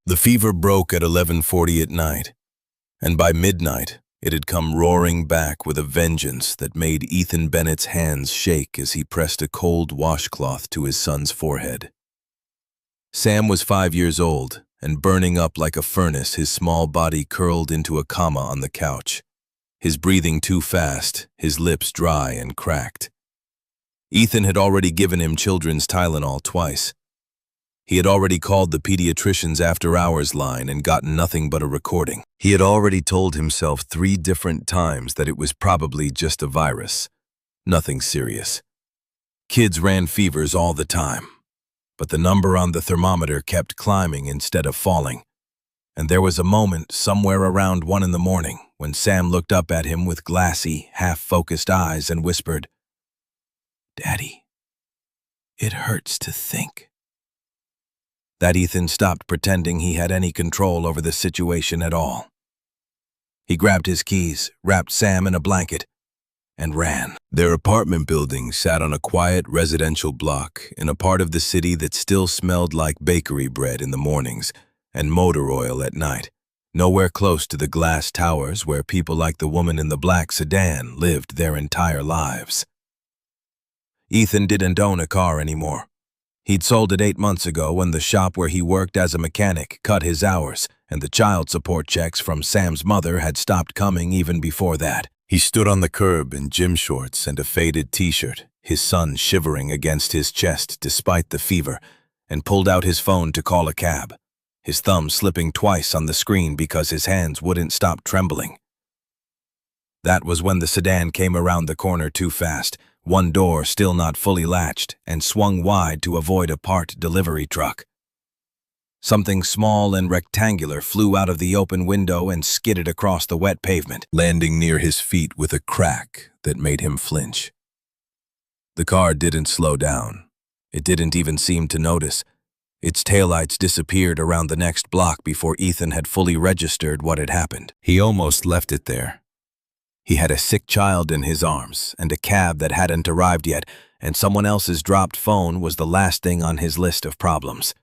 The fever broke at 11:40 at night, and by midnight it had come roaring back with a vengeance that made Ethan Bennett's hands shake as he pressed a cold washcloth to his son's forehead. Sam was 5 years old, and burning up like a furnace, his small body curled into a comma on the couch, his breathing too fast, his lips dry and cracked. Ethan had already given him children's Tylenol twice. He had already called the pediatrician's after-hours line and gotten nothing but a recording. He had already told himself 3 different times that it was probably just a virus, nothing serious. Kids ran fevers all the time, but the number on the thermometer kept climbing instead of falling. And there was a moment somewhere around 1 in the morning when Sam looked up at him with glassy, half-focused eyes and whispered, "Daddy, it hurts to think." That Ethan stopped pretending he had any control over the situation at all. He grabbed his keys, wrapped Sam in a blanket, and ran. Their apartment building sat on a quiet residential block in a part of the city that still smelled like bakery bread in the mornings and motor oil at night, nowhere close to the glass towers where people like the woman in the black sedan lived their entire lives. Ethan didn't own a car anymore. He'd sold it 8 months ago when the shop where he worked as a mechanic cut his hours, and the child support checks from Sam's mother had stopped coming even before that. He stood on the curb in gym shorts and a faded t-shirt, his son shivering against his chest despite the fever, and pulled out his phone to call a cab, his thumb slipping twice on the screen because his hands wouldn't stop trembling. That was when the sedan came around the corner too fast, one door still not fully latched, and swung wide to avoid a part delivery truck. Something small and rectangular flew out of the open window and skidded across the wet pavement, landing near his feet with a crack that made him flinch. The car didn't slow down. It didn't even seem to notice. Its taillights disappeared around the next block before Ethan had fully registered what had happened. He almost left it there. He had a sick child in his arms, and a cab that hadn't arrived yet, and someone else's dropped phone was the last thing on his list of problems.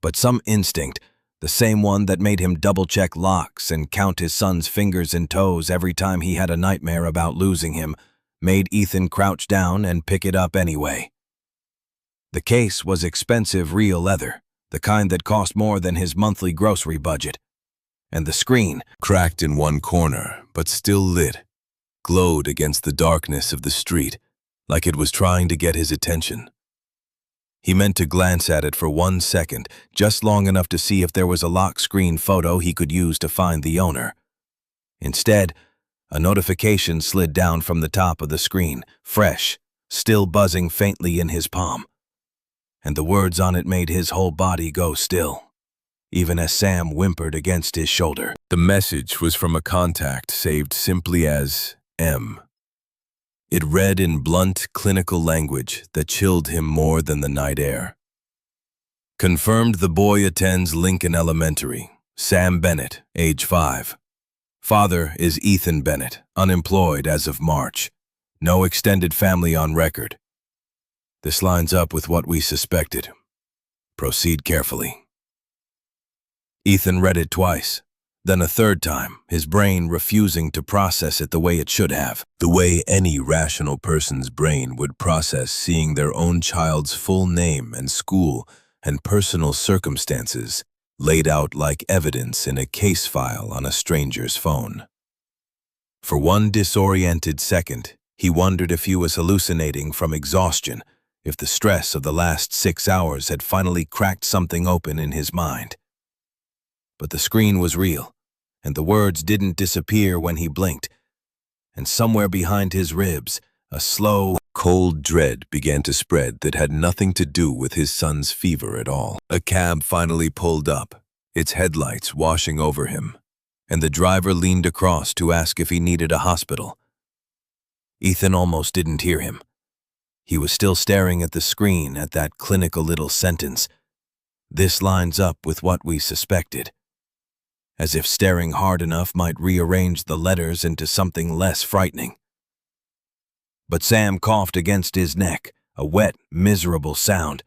But some instinct, the same one that made him double-check locks and count his son's fingers and toes every time he had a nightmare about losing him, made Ethan crouch down and pick it up anyway. The case was expensive real leather, the kind that cost more than his monthly grocery budget. And the screen, cracked in one corner but still lit, glowed against the darkness of the street like it was trying to get his attention. He meant to glance at it for 1 second, just long enough to see if there was a lock screen photo he could use to find the owner. Instead, a notification slid down from the top of the screen, fresh, still buzzing faintly in his palm. And the words on it made his whole body go still, even as Sam whimpered against his shoulder. The message was from a contact saved simply as M. It read in blunt, clinical language that chilled him more than the night air. Confirmed the boy attends Lincoln Elementary. Sam Bennett, age 5. Father is Ethan Bennett, unemployed as of March. No extended family on record. This lines up with what we suspected. Proceed carefully. Ethan read it twice, then a third time, his brain refusing to process it the way it should have, the way any rational person's brain would process seeing their own child's full name and school and personal circumstances laid out like evidence in a case file on a stranger's phone. For one disoriented second, he wondered if he was hallucinating from exhaustion, if the stress of the last 6 hours had finally cracked something open in his mind. But the screen was real, and the words didn't disappear when he blinked, and somewhere behind his ribs, a slow, cold dread began to spread that had nothing to do with his son's fever at all. A cab finally pulled up, its headlights washing over him, and the driver leaned across to ask if he needed a hospital. Ethan almost didn't hear him. He was still staring at the screen at that clinical little sentence. This lines up with what we suspected. As if staring hard enough might rearrange the letters into something less frightening. But Sam coughed against his neck, a wet, miserable sound,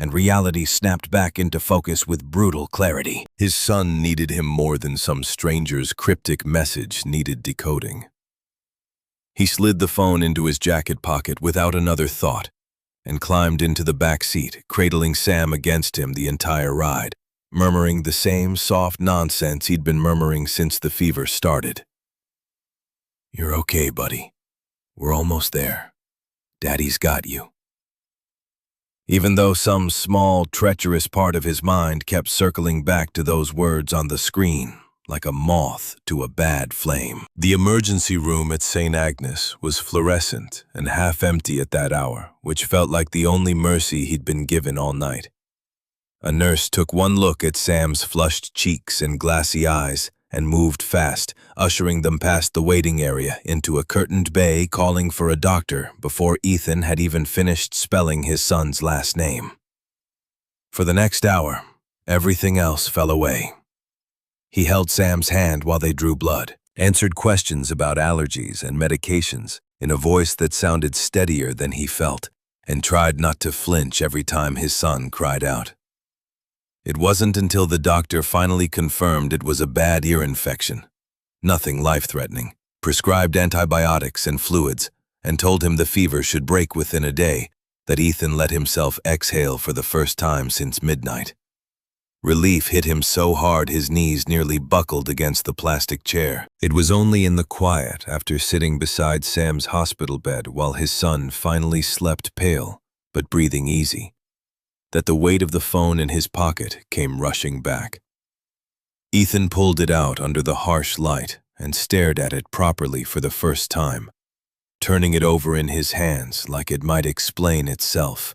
and reality snapped back into focus with brutal clarity. His son needed him more than some stranger's cryptic message needed decoding. He slid the phone into his jacket pocket without another thought and climbed into the back seat, cradling Sam against him the entire ride, murmuring the same soft nonsense he'd been murmuring since the fever started. "You're okay, buddy. We're almost there. Daddy's got you." Even though some small, treacherous part of his mind kept circling back to those words on the screen, like a moth to a bad flame. The emergency room at St. Agnes was fluorescent and half empty at that hour, which felt like the only mercy he'd been given all night. A nurse took one look at Sam's flushed cheeks and glassy eyes and moved fast, ushering them past the waiting area into a curtained bay, calling for a doctor before Ethan had even finished spelling his son's last name. For the next hour, everything else fell away. He held Sam's hand while they drew blood, answered questions about allergies and medications in a voice that sounded steadier than he felt, and tried not to flinch every time his son cried out. It wasn't until the doctor finally confirmed it was a bad ear infection, nothing life-threatening, prescribed antibiotics and fluids, and told him the fever should break within a day, that Ethan let himself exhale for the first time since midnight. Relief hit him so hard his knees nearly buckled against the plastic chair. It was only in the quiet, after sitting beside Sam's hospital bed while his son finally slept pale, but breathing easy, that the weight of the phone in his pocket came rushing back. Ethan pulled it out under the harsh light and stared at it properly for the first time, turning it over in his hands like it might explain itself.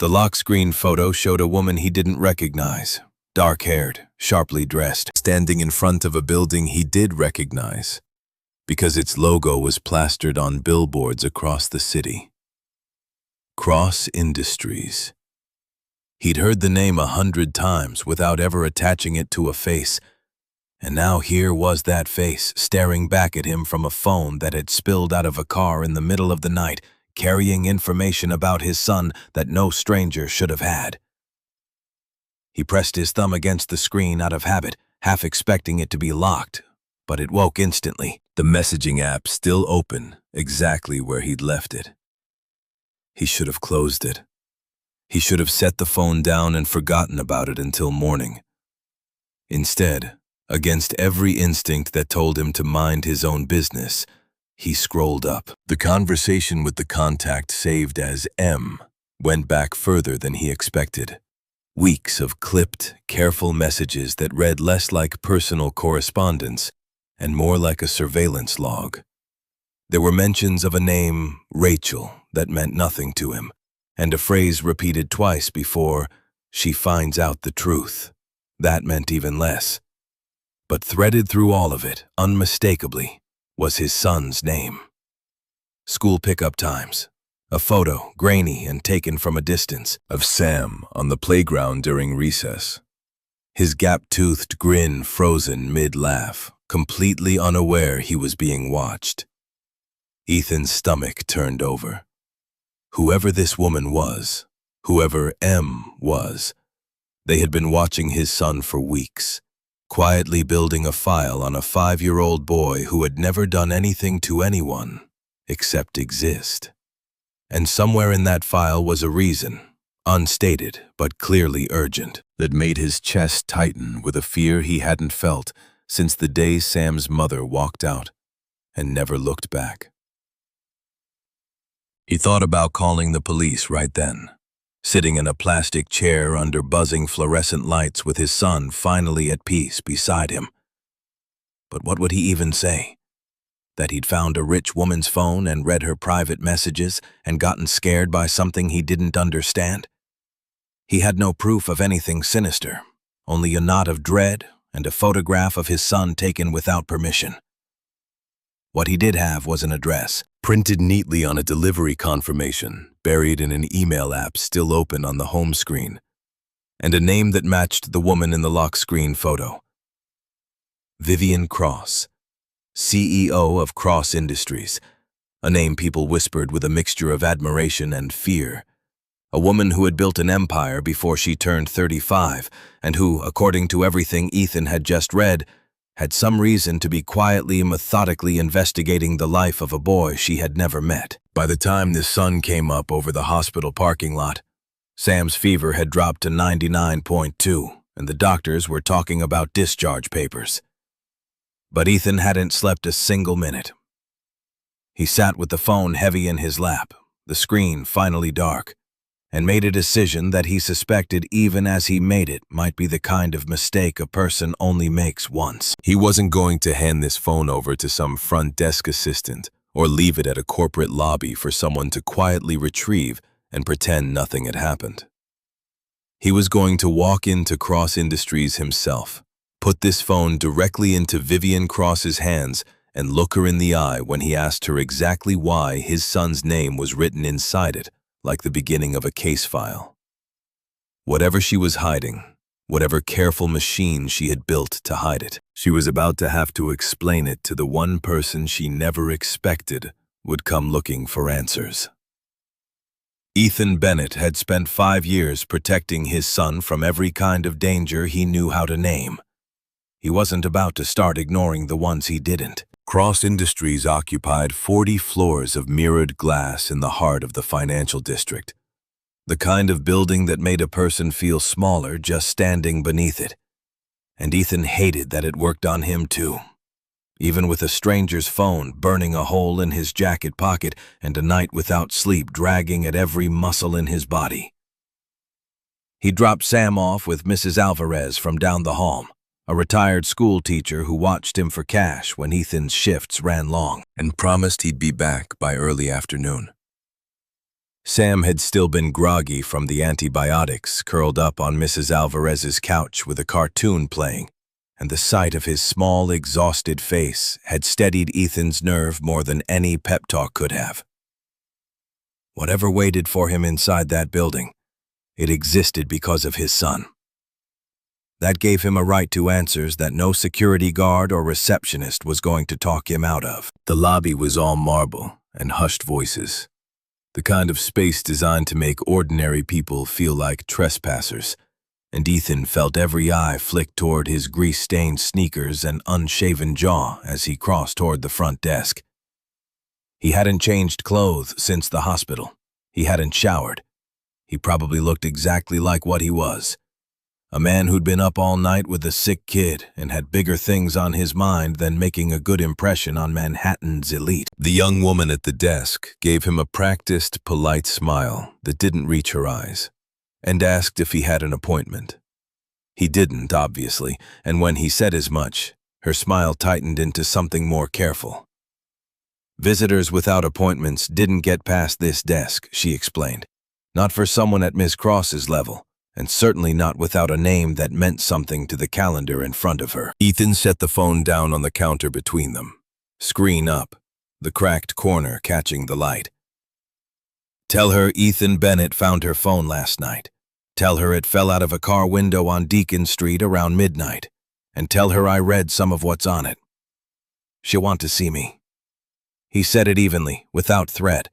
The lock screen photo showed a woman he didn't recognize, dark-haired, sharply dressed, standing in front of a building he did recognize, because its logo was plastered on billboards across the city. Cross Industries. He'd heard the name 100 times without ever attaching it to a face, and now here was that face staring back at him from a phone that had spilled out of a car in the middle of the night, carrying information about his son that no stranger should have had. He pressed his thumb against the screen out of habit, half expecting it to be locked, but it woke instantly, the messaging app still open, exactly where he'd left it. He should have closed it. He should have set the phone down and forgotten about it until morning. Instead, against every instinct that told him to mind his own business, he scrolled up. The conversation with the contact saved as M went back further than he expected. Weeks of clipped, careful messages that read less like personal correspondence and more like a surveillance log. There were mentions of a name, Rachel, that meant nothing to him, and a phrase repeated twice before, "She finds out the truth." That meant even less. But threaded through all of it, unmistakably, was his son's name. School pickup times. A photo, grainy and taken from a distance, of Sam on the playground during recess. His gap-toothed grin frozen mid-laugh, completely unaware he was being watched. Ethan's stomach turned over. Whoever this woman was, whoever M was, they had been watching his son for weeks, quietly building a file on a 5-year-old boy who had never done anything to anyone except exist. And somewhere in that file was a reason, unstated but clearly urgent, that made his chest tighten with a fear he hadn't felt since the day Sam's mother walked out and never looked back. He thought about calling the police right then, sitting in a plastic chair under buzzing fluorescent lights with his son finally at peace beside him. But what would he even say? That he'd found a rich woman's phone and read her private messages and gotten scared by something he didn't understand? He had no proof of anything sinister, only a knot of dread and a photograph of his son taken without permission. What he did have was an address, printed neatly on a delivery confirmation, buried in an email app still open on the home screen, and a name that matched the woman in the lock screen photo. Vivian Cross, CEO of Cross Industries, a name people whispered with a mixture of admiration and fear, A woman who had built an empire before she turned 35, and who, according to everything Ethan had just read, had some reason to be quietly and methodically investigating the life of a boy she had never met. By the time the sun came up over the hospital parking lot, Sam's fever had dropped to 99.2, and the doctors were talking about discharge papers. But Ethan hadn't slept a single minute. He sat with the phone heavy in his lap, the screen finally dark, and made a decision that he suspected even as he made it might be the kind of mistake a person only makes once. He wasn't going to hand this phone over to some front desk assistant or leave it at a corporate lobby for someone to quietly retrieve and pretend nothing had happened. He was going to walk into Cross Industries himself, put this phone directly into Vivian Cross's hands, and look her in the eye when he asked her exactly why his son's name was written inside it, like the beginning of a case file. Whatever she was hiding, whatever careful machine she had built to hide it, she was about to have to explain it to the one person she never expected would come looking for answers. Ethan Bennett had spent 5 years protecting his son from every kind of danger he knew how to name. He wasn't about to start ignoring the ones he didn't. Cross Industries occupied 40 floors of mirrored glass in the heart of the financial district, the kind of building that made a person feel smaller just standing beneath it. And Ethan hated that it worked on him too. Even with a stranger's phone burning a hole in his jacket pocket and a night without sleep dragging at every muscle in his body. He dropped Sam off with Mrs. Alvarez from down the hall, a retired school teacher who watched him for cash when Ethan's shifts ran long, and promised he'd be back by early afternoon. Sam had still been groggy from the antibiotics, curled up on Mrs. Alvarez's couch with a cartoon playing, and the sight of his small, exhausted face had steadied Ethan's nerve more than any pep talk could have. Whatever waited for him inside that building, it existed because of his son. That gave him a right to answers that no security guard or receptionist was going to talk him out of. The lobby was all marble and hushed voices, the kind of space designed to make ordinary people feel like trespassers, and Ethan felt every eye flick toward his grease-stained sneakers and unshaven jaw as he crossed toward the front desk. He hadn't changed clothes since the hospital. He hadn't showered. He probably looked exactly like what he was. A man who'd been up all night with a sick kid and had bigger things on his mind than making a good impression on Manhattan's elite. The young woman at the desk gave him a practiced, polite smile that didn't reach her eyes, and asked if he had an appointment. He didn't, obviously, and when he said as much, her smile tightened into something more careful. Visitors without appointments didn't get past this desk, she explained. Not for someone at Miss Cross's level, and certainly not without a name that meant something to the calendar in front of her. Ethan set the phone down on the counter between them, screen up, the cracked corner catching the light. Tell her Ethan Bennett found her phone last night. Tell her it fell out of a car window on Deacon Street around midnight. And tell her I read some of what's on it. She'll want to see me. He said it evenly, without threat,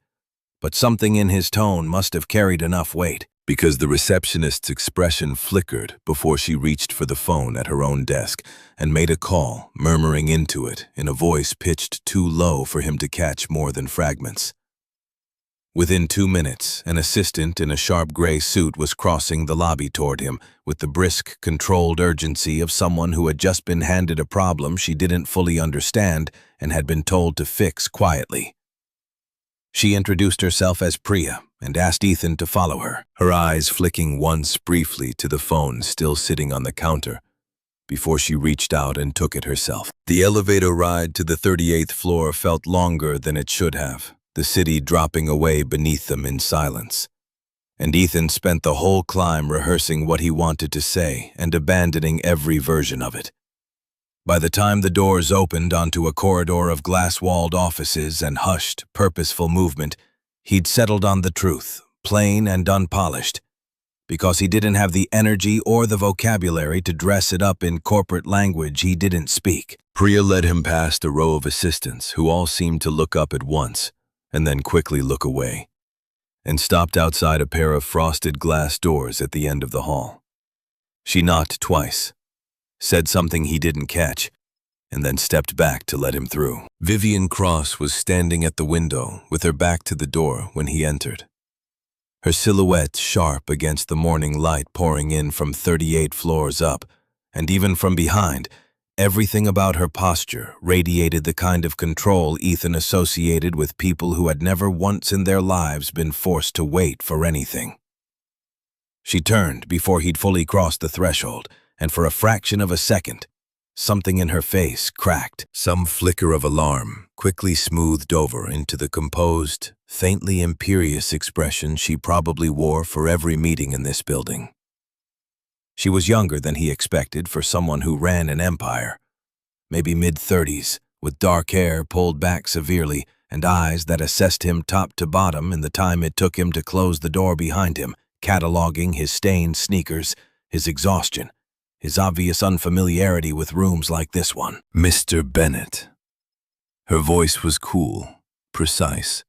but something in his tone must have carried enough weight, because the receptionist's expression flickered before she reached for the phone at her own desk and made a call, murmuring into it in a voice pitched too low for him to catch more than fragments. Within 2 minutes, an assistant in a sharp gray suit was crossing the lobby toward him with the brisk, controlled urgency of someone who had just been handed a problem she didn't fully understand and had been told to fix quietly. She introduced herself as Priya and asked Ethan to follow her, her eyes flicking once briefly to the phone still sitting on the counter, before she reached out and took it herself. The elevator ride to the 38th floor felt longer than it should have, the city dropping away beneath them in silence. And Ethan spent the whole climb rehearsing what he wanted to say and abandoning every version of it. By the time the doors opened onto a corridor of glass-walled offices and hushed, purposeful movement, he'd settled on the truth, plain and unpolished, because he didn't have the energy or the vocabulary to dress it up in corporate language he didn't speak. Priya led him past a row of assistants who all seemed to look up at once and then quickly look away. and stopped outside a pair of frosted glass doors at the end of the hall. She knocked twice, said something he didn't catch, and then stepped back to let him through. Vivian Cross was standing at the window with her back to the door when he entered. Her silhouette sharp against the morning light pouring in from 38 floors up, and even from behind, everything about her posture radiated the kind of control Ethan associated with people who had never once in their lives been forced to wait for anything. She turned before he'd fully crossed the threshold, and for a fraction of a second, something in her face cracked. Some flicker of alarm quickly smoothed over into the composed, faintly imperious expression she probably wore for every meeting in this building. She was younger than he expected for someone who ran an empire, maybe mid-30s, with dark hair pulled back severely and eyes that assessed him top to bottom in the time it took him to close the door behind him, cataloging his stained sneakers, his exhaustion, his obvious unfamiliarity with rooms like this one. Mr. Bennett. Her voice was cool, precise,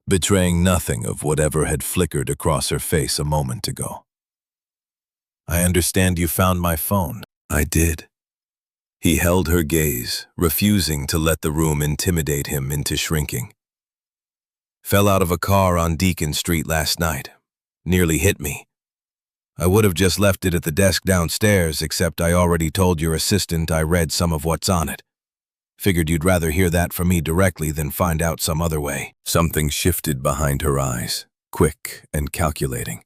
betraying nothing of whatever had flickered across her face a moment ago. I understand you found my phone. I did. He held her gaze, refusing to let the room intimidate him into shrinking. Fell out of a car on Deacon Street last night. Nearly hit me. I would have just left it at the desk downstairs, except I already told your assistant I read some of what's on it. Figured you'd rather hear that from me directly than find out some other way. Something shifted behind her eyes, quick and calculating,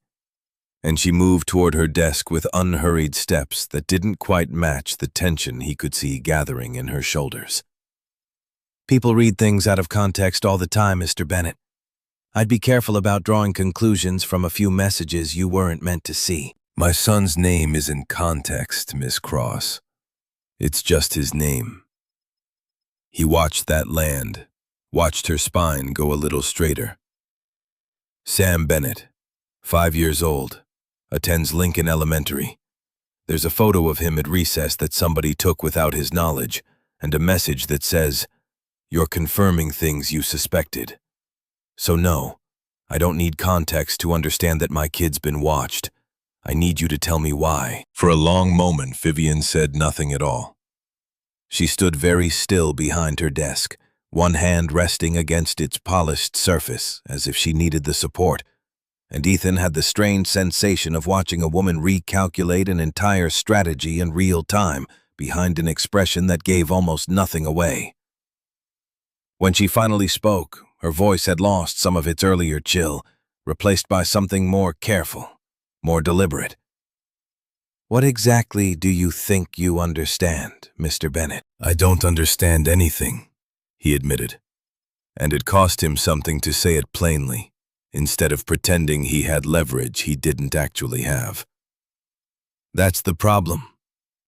and she moved toward her desk with unhurried steps that didn't quite match the tension he could see gathering in her shoulders. People read things out of context all the time, Mr. Bennett. I'd be careful about drawing conclusions from a few messages you weren't meant to see. My son's name is in context, Miss Cross. It's just his name. He watched that land, watched her spine go a little straighter. Sam Bennett, 5 years old, attends Lincoln Elementary. There's a photo of him at recess that somebody took without his knowledge, and a message that says, "You're confirming things you suspected." So no, I don't need context to understand that my kid's been watched. I need you to tell me why. For a long moment, Vivian said nothing at all. She stood very still behind her desk, one hand resting against its polished surface as if she needed the support, and Ethan had the strange sensation of watching a woman recalculate an entire strategy in real time behind an expression that gave almost nothing away. When she finally spoke, her voice had lost some of its earlier chill, replaced by something more careful, more deliberate. What exactly do you think you understand, Mr. Bennett? I don't understand anything, he admitted, and it cost him something to say it plainly, instead of pretending he had leverage he didn't actually have. That's the problem.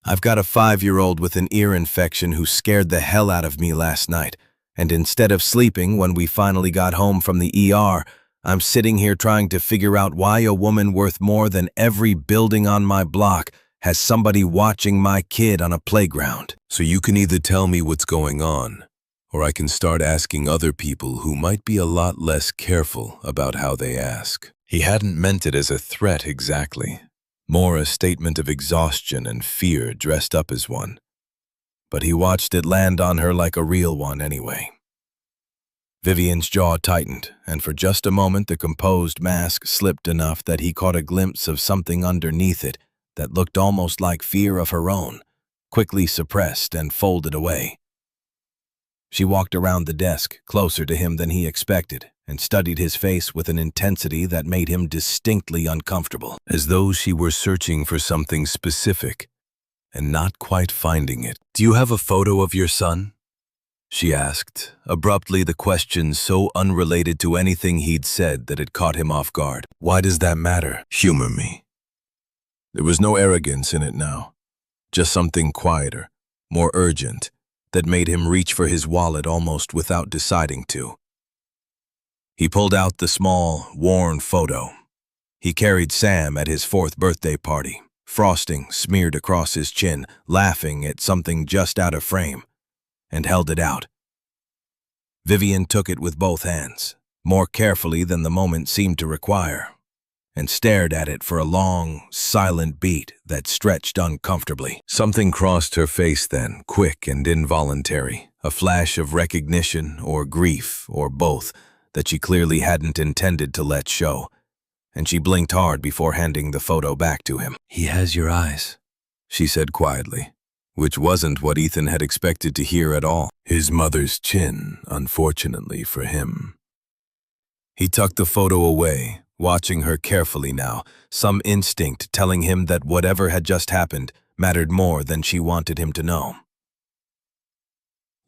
I've got a 5-year-old with an ear infection who scared the hell out of me last night, and instead of sleeping when we finally got home from the ER, I'm sitting here trying to figure out why a woman worth more than every building on my block has somebody watching my kid on a playground. So you can either tell me what's going on, or I can start asking other people who might be a lot less careful about how they ask. He hadn't meant it as a threat exactly, more a statement of exhaustion and fear dressed up as one. But he watched it land on her like a real one anyway. Vivian's jaw tightened, and for just a moment the composed mask slipped enough that he caught a glimpse of something underneath it that looked almost like fear of her own, quickly suppressed and folded away. She walked around the desk, closer to him than he expected, and studied his face with an intensity that made him distinctly uncomfortable, as though she were searching for something specific and not quite finding it. Do you have a photo of your son? She asked, abruptly, the question so unrelated to anything he'd said that it caught him off guard. Why does that matter? Humor me. There was no arrogance in it now, just something quieter, more urgent, that made him reach for his wallet almost without deciding to. He pulled out the small, worn photo. He carried Sam at his 4th birthday party, frosting smeared across his chin, laughing at something just out of frame, and held it out. Vivian took it with both hands, more carefully than the moment seemed to require, and stared at it for a long, silent beat that stretched uncomfortably. Something crossed her face then, quick and involuntary, a flash of recognition or grief or both that she clearly hadn't intended to let show, and she blinked hard before handing the photo back to him. "He has your eyes," she said quietly, which wasn't what Ethan had expected to hear at all. His mother's chin, unfortunately for him. He tucked the photo away, watching her carefully now, some instinct telling him that whatever had just happened mattered more than she wanted him to know.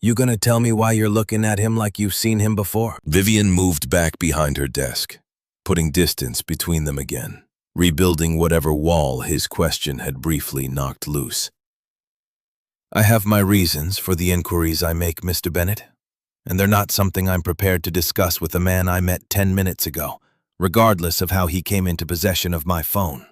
"You gonna tell me why you're looking at him like you've seen him before?" Vivian moved back behind her desk, putting distance between them again, rebuilding whatever wall his question had briefly knocked loose. "I have my reasons for the inquiries I make, Mr. Bennett, and they're not something I'm prepared to discuss with a man I met 10 minutes ago, regardless of how he came into possession of my phone."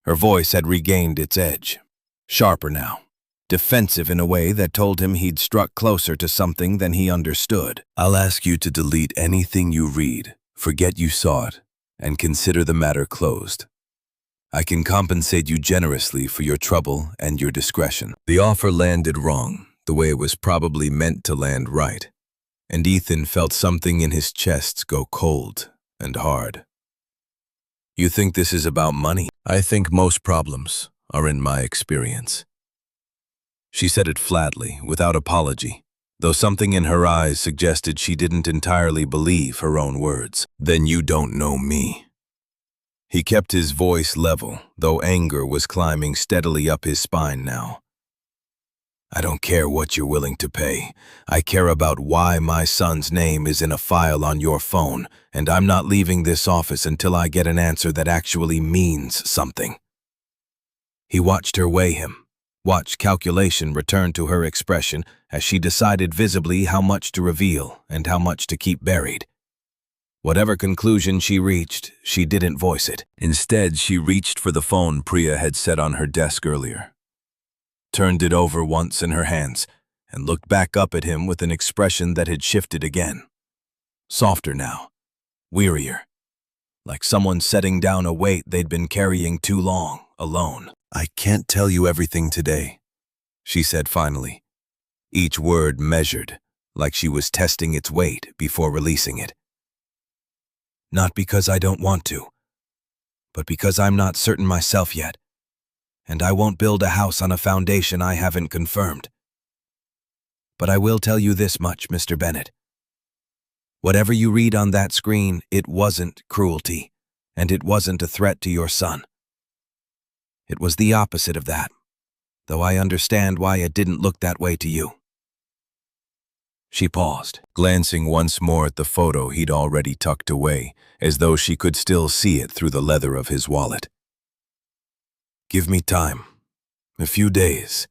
Her voice had regained its edge, sharper now, defensive in a way that told him he'd struck closer to something than he understood. "I'll ask you to delete anything you read, forget you saw it, and consider the matter closed. I can compensate you generously for your trouble and your discretion." The offer landed wrong, the way it was probably meant to land right, and Ethan felt something in his chest go cold and hard. "You think this is about money?" "I think most problems are in my experience." She said it flatly, without apology, though something in her eyes suggested she didn't entirely believe her own words. "Then you don't know me." He kept his voice level, though anger was climbing steadily up his spine now. "I don't care what you're willing to pay. I care about why my son's name is in a file on your phone, and I'm not leaving this office until I get an answer that actually means something." He watched her weigh him, watched calculation return to her expression as she decided visibly how much to reveal and how much to keep buried. Whatever conclusion she reached, she didn't voice it. Instead, she reached for the phone Priya had set on her desk earlier, turned it over once in her hands, and looked back up at him with an expression that had shifted again. Softer now, wearier, like someone setting down a weight they'd been carrying too long, alone. "I can't tell you everything today," she said finally, each word measured, like she was testing its weight before releasing it. "Not because I don't want to, but because I'm not certain myself yet, and I won't build a house on a foundation I haven't confirmed. But I will tell you this much, Mr. Bennett. Whatever you read on that screen, it wasn't cruelty, and it wasn't a threat to your son. It was the opposite of that, though I understand why it didn't look that way to you." She paused, glancing once more at the photo he'd already tucked away, as though she could still see it through the leather of his wallet. "Give me time, a few days,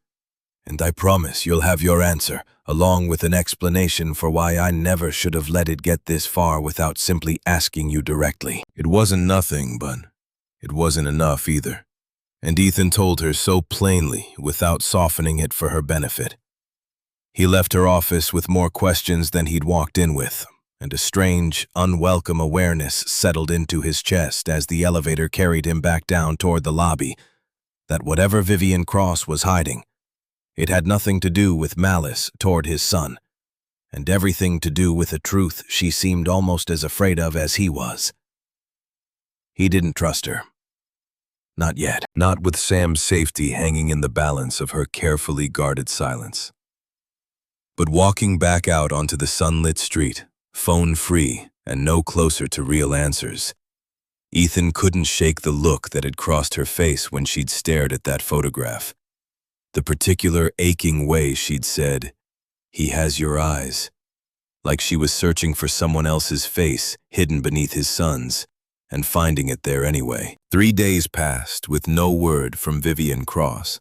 and I promise you'll have your answer, along with an explanation for why I never should have let it get this far without simply asking you directly." It wasn't nothing, but it wasn't enough either, and Ethan told her so plainly without softening it for her benefit. He left her office with more questions than he'd walked in with, and a strange, unwelcome awareness settled into his chest as the elevator carried him back down toward the lobby, that whatever Vivian Cross was hiding, it had nothing to do with malice toward his son, and everything to do with a truth she seemed almost as afraid of as he was. He didn't trust her. Not yet. Not with Sam's safety hanging in the balance of her carefully guarded silence. But walking back out onto the sunlit street, phone-free and no closer to real answers, Ethan couldn't shake the look that had crossed her face when she'd stared at that photograph. The particular aching way she'd said, "He has your eyes," like she was searching for someone else's face hidden beneath his son's, and finding it there anyway. 3 days passed with no word from Vivian Cross,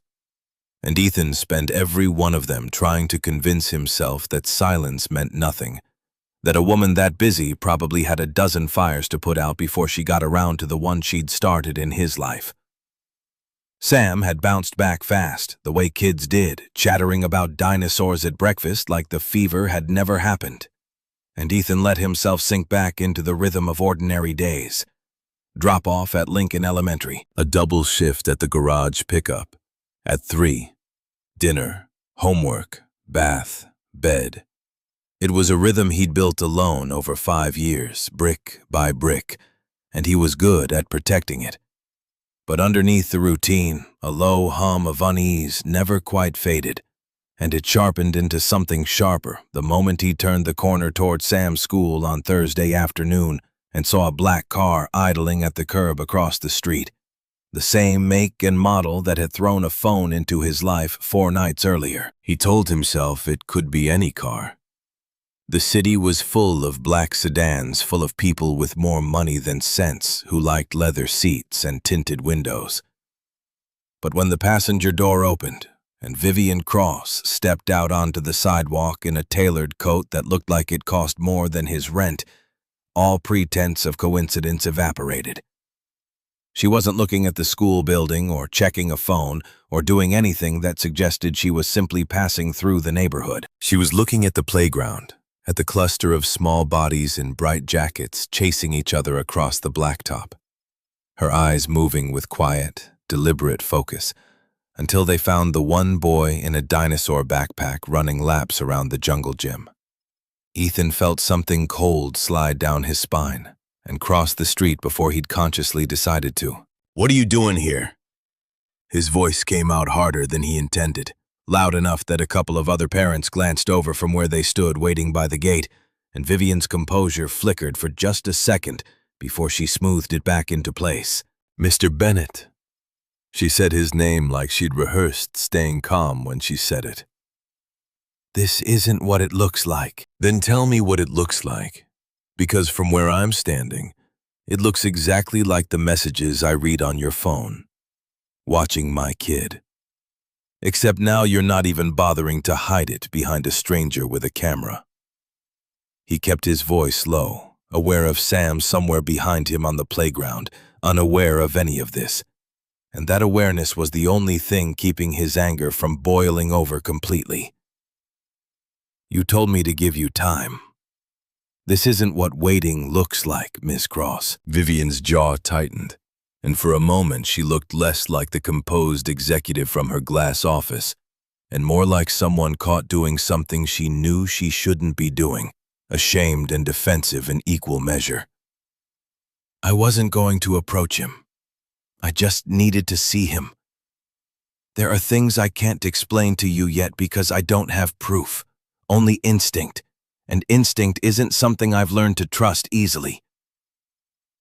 and Ethan spent every one of them trying to convince himself that silence meant nothing, that a woman that busy probably had a dozen fires to put out before she got around to the one she'd started in his life. Sam had bounced back fast, the way kids did, chattering about dinosaurs at breakfast like the fever had never happened. and Ethan let himself sink back into the rhythm of ordinary days. Drop-off at Lincoln Elementary, a double shift at the garage pickup. At 3, dinner, homework, bath, bed. It was a rhythm he'd built alone over 5 years, brick by brick, and he was good at protecting it. But underneath the routine, a low hum of unease never quite faded, and it sharpened into something sharper the moment he turned the corner toward Sam's school on Thursday afternoon and saw a black car idling at the curb across the street. The same make and model that had thrown a phone into his life 4 nights earlier. He told himself it could be any car. The city was full of black sedans, full of people with more money than sense who liked leather seats and tinted windows. But when the passenger door opened and Vivian Cross stepped out onto the sidewalk in a tailored coat that looked like it cost more than his rent, all pretense of coincidence evaporated. She wasn't looking at the school building or checking a phone or doing anything that suggested she was simply passing through the neighborhood. She was looking at the playground, at the cluster of small bodies in bright jackets chasing each other across the blacktop, her eyes moving with quiet, deliberate focus, until they found the one boy in a dinosaur backpack running laps around the jungle gym. Ethan felt something cold slide down his spine and crossed the street before he'd consciously decided to. "What are you doing here?" His voice came out harder than he intended, loud enough that a couple of other parents glanced over from where they stood waiting by the gate, and Vivian's composure flickered for just a second before she smoothed it back into place. "Mr. Bennett." She said his name like she'd rehearsed staying calm when she said it. "This isn't what it looks like." "Then tell me what it looks like. Because from where I'm standing, it looks exactly like the messages I read on your phone. Watching my kid. Except now you're not even bothering to hide it behind a stranger with a camera." He kept his voice low, aware of Sam somewhere behind him on the playground, unaware of any of this. And that awareness was the only thing keeping his anger from boiling over completely. "You told me to give you time. This isn't what waiting looks like, Miss Cross." Vivian's jaw tightened, and for a moment she looked less like the composed executive from her glass office, and more like someone caught doing something she knew she shouldn't be doing, ashamed and defensive in equal measure. "I wasn't going to approach him. I just needed to see him. There are things I can't explain to you yet because I don't have proof, only instinct. And instinct isn't something I've learned to trust easily."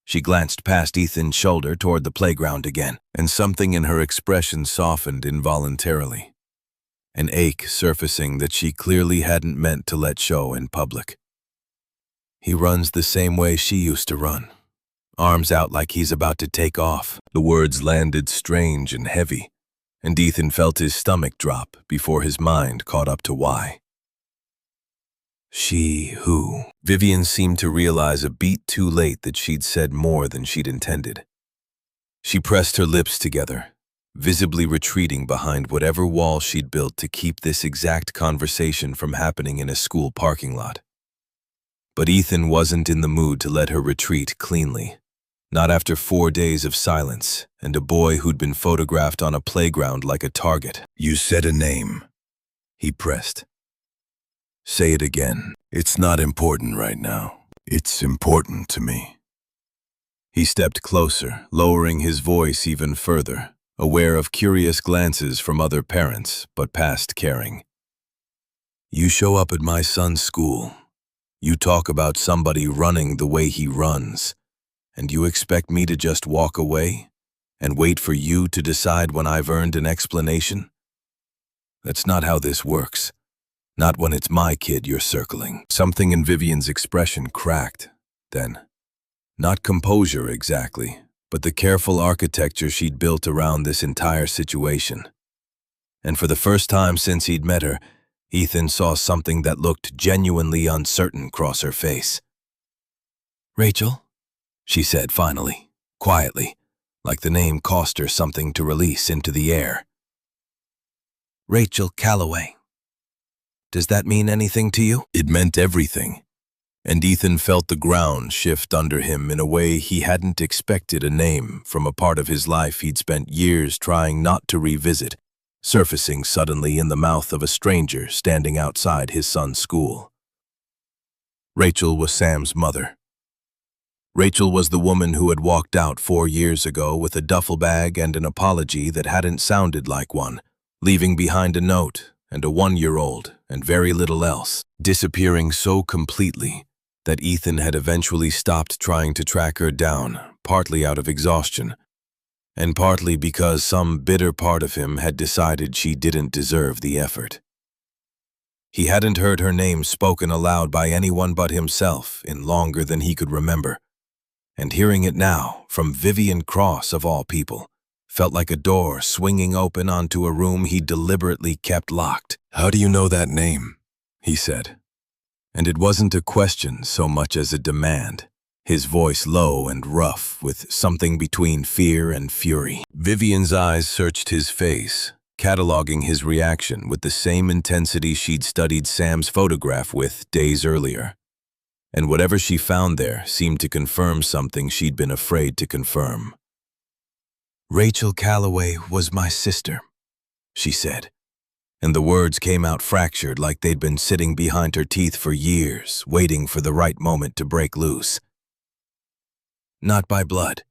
She glanced past Ethan's shoulder toward the playground again, and something in her expression softened involuntarily, an ache surfacing that she clearly hadn't meant to let show in public. "He runs the same way she used to run, arms out like he's about to take off." The words landed strange and heavy, and Ethan felt his stomach drop before his mind caught up to why. She who? Vivian seemed to realize a beat too late that she'd said more than she'd intended. She pressed her lips together, visibly retreating behind whatever wall she'd built to keep this exact conversation from happening in a school parking lot. But Ethan wasn't in the mood to let her retreat cleanly, not after 4 days of silence and a boy who'd been photographed on a playground like a target. "You said a name," he pressed. "Say it again. It's not important right now. It's important to me." He stepped closer, lowering his voice even further, aware of curious glances from other parents, but past caring. "You show up at my son's school. You talk about somebody running the way he runs, and you expect me to just walk away and wait for you to decide when I've earned an explanation? That's not how this works. Not when it's my kid you're circling." Something in Vivian's expression cracked, then. Not composure exactly, but the careful architecture she'd built around this entire situation. And for the first time since he'd met her, Ethan saw something that looked genuinely uncertain cross her face. "Rachel?" she said finally, quietly, like the name cost her something to release into the air. "Rachel Calloway. Does that mean anything to you?" It meant everything. and Ethan felt the ground shift under him in a way he hadn't expected. A name from a part of his life he'd spent years trying not to revisit, surfacing suddenly in the mouth of a stranger standing outside his son's school. Rachel was Sam's mother. Rachel was the woman who had walked out 4 years ago with a duffel bag and an apology that hadn't sounded like one, leaving behind a note and a 1-year-old and very little else, disappearing so completely that Ethan had eventually stopped trying to track her down, partly out of exhaustion, and partly because some bitter part of him had decided she didn't deserve the effort. He hadn't heard her name spoken aloud by anyone but himself in longer than he could remember, and hearing it now, from Vivian Cross of all people, felt like a door swinging open onto a room he deliberately kept locked. "How do you know that name?" he said. And it wasn't a question so much as a demand, his voice low and rough with something between fear and fury. Vivian's eyes searched his face, cataloging his reaction with the same intensity she'd studied Sam's photograph with days earlier. And whatever she found there seemed to confirm something she'd been afraid to confirm. "Rachel Calloway was my sister," she said, and the words came out fractured like they'd been sitting behind her teeth for years, waiting for the right moment to break loose. "Not by blood.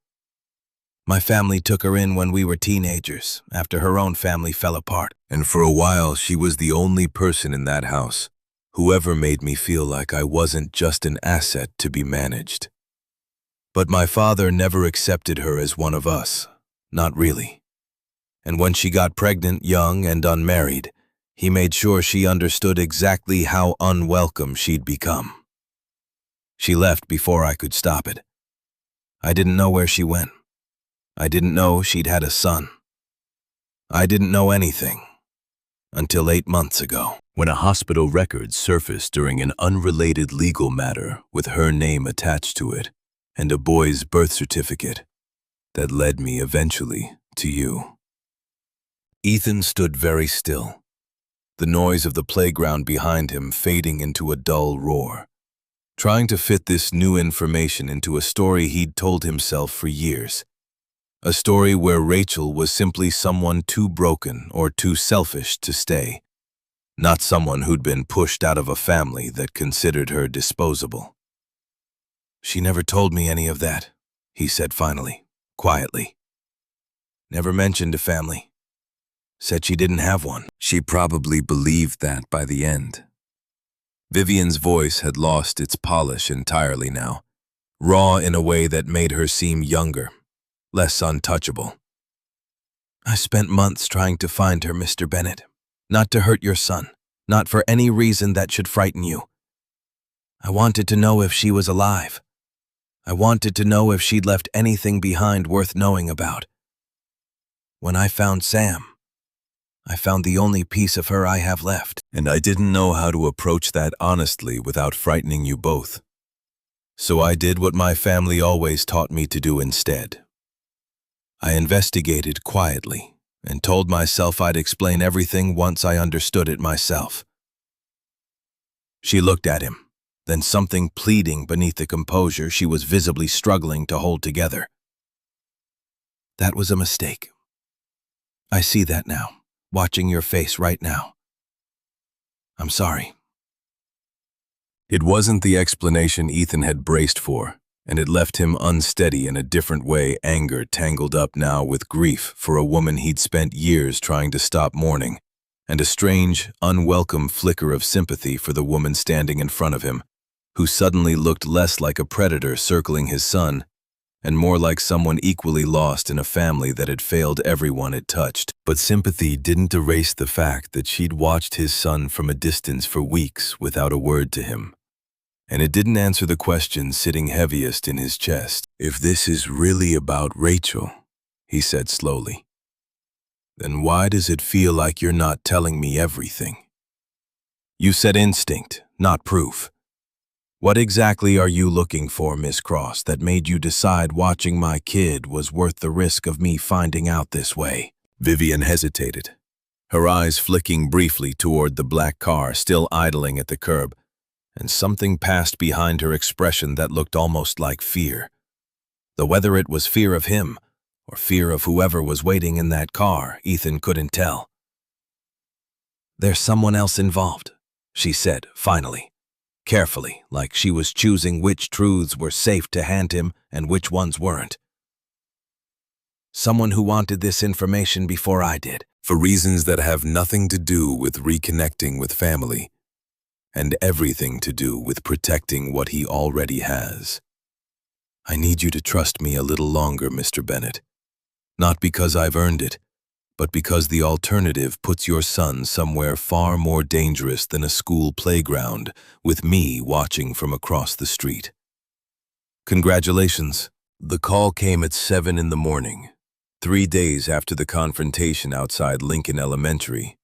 My family took her in when we were teenagers, after her own family fell apart, and for a while she was the only person in that house whoever made me feel like I wasn't just an asset to be managed. But my father never accepted her as one of us, not really. And when she got pregnant young and unmarried, he made sure she understood exactly how unwelcome she'd become. She left before I could stop it. I didn't know where she went. I didn't know she'd had a son. I didn't know anything until 8 months ago, when a hospital record surfaced during an unrelated legal matter with her name attached to it and a boy's birth certificate that led me eventually to you." Ethan stood very still, the noise of the playground behind him fading into a dull roar, trying to fit this new information into a story he'd told himself for years. A story where Rachel was simply someone too broken or too selfish to stay, not someone who'd been pushed out of a family that considered her disposable. "She never told me any of that," he said finally, quietly. "Never mentioned a family. Said she didn't have one." She probably believed that by the end. Vivian's voice had lost its polish entirely now, raw in a way that made her seem younger, less untouchable. "I spent months trying to find her, Mr. Bennett. Not to hurt your son, not for any reason that should frighten you. I wanted to know if she was alive. I wanted to know if she'd left anything behind worth knowing about. When I found Sam, I found the only piece of her I have left. And I didn't know how to approach that honestly without frightening you both. So I did what my family always taught me to do instead. I investigated quietly and told myself I'd explain everything once I understood it myself." She looked at him, then something pleading beneath the composure she was visibly struggling to hold together. "That was a mistake. I see that now, watching your face right now. I'm sorry." It wasn't the explanation Ethan had braced for, and it left him unsteady in a different way, anger tangled up now with grief for a woman he'd spent years trying to stop mourning, and a strange, unwelcome flicker of sympathy for the woman standing in front of him, who suddenly looked less like a predator circling his son and more like someone equally lost in a family that had failed everyone it touched. But sympathy didn't erase the fact that she'd watched his son from a distance for weeks without a word to him. And it didn't answer the question sitting heaviest in his chest. "If this is really about Rachel," he said slowly, "then why does it feel like you're not telling me everything? You said instinct, not proof. What exactly are you looking for, Miss Cross, that made you decide watching my kid was worth the risk of me finding out this way?" Vivian hesitated, her eyes flicking briefly toward the black car still idling at the curb, and something passed behind her expression that looked almost like fear. Though whether it was fear of him or fear of whoever was waiting in that car, Ethan couldn't tell. "There's someone else involved," she said, finally, carefully, like she was choosing which truths were safe to hand him and which ones weren't. "Someone who wanted this information before I did, for reasons that have nothing to do with reconnecting with family, and everything to do with protecting what he already has. I need you to trust me a little longer, Mr. Bennett. Not because I've earned it, but because the alternative puts your son somewhere far more dangerous than a school playground, with me watching from across the street." Congratulations. The call came at 7 in the morning, 3 days after the confrontation outside Lincoln Elementary,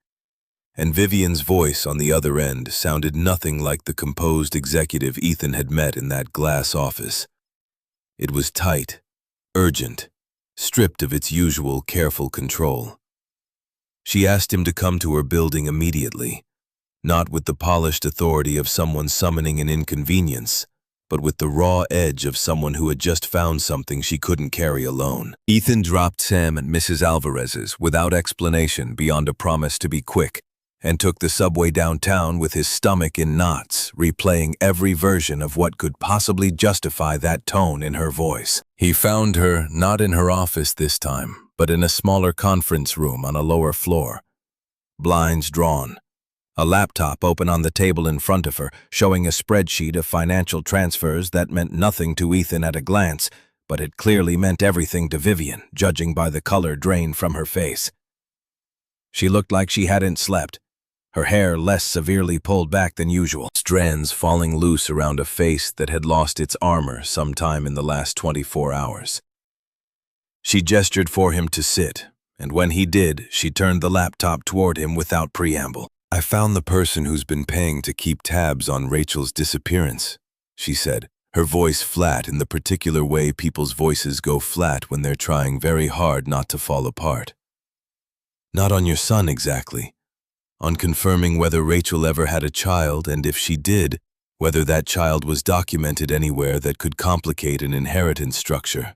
and Vivian's voice on the other end sounded nothing like the composed executive Ethan had met in that glass office. It was tight, urgent, stripped of its usual careful control. She asked him to come to her building immediately, not with the polished authority of someone summoning an inconvenience, but with the raw edge of someone who had just found something she couldn't carry alone. Ethan dropped Sam at Mrs. Alvarez's without explanation beyond a promise to be quick, and took the subway downtown with his stomach in knots, replaying every version of what could possibly justify that tone in her voice. He found her not in her office this time, but in a smaller conference room on a lower floor. Blinds drawn. A laptop open on the table in front of her, showing a spreadsheet of financial transfers that meant nothing to Ethan at a glance, but it clearly meant everything to Vivian, judging by the color drained from her face. She looked like she hadn't slept, her hair less severely pulled back than usual, strands falling loose around a face that had lost its armor sometime in the last 24 hours. She gestured for him to sit, and when he did, she turned the laptop toward him without preamble. "I found the person who's been paying to keep tabs on Rachel's disappearance," she said, her voice flat in the particular way people's voices go flat when they're trying very hard not to fall apart. "Not on your son exactly. On confirming whether Rachel ever had a child, and if she did, whether that child was documented anywhere that could complicate an inheritance structure."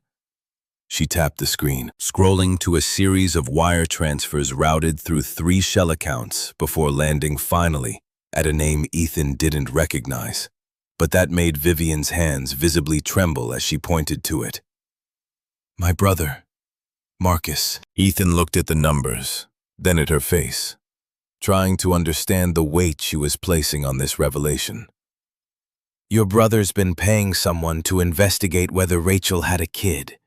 She tapped the screen, scrolling to a series of wire transfers routed through 3 shell accounts before landing finally at a name Ethan didn't recognize. But that made Vivian's hands visibly tremble as she pointed to it. "My brother, Marcus." Ethan looked at the numbers, then at her face, trying to understand the weight she was placing on this revelation. "Your brother's been paying someone to investigate whether Rachel had a kid.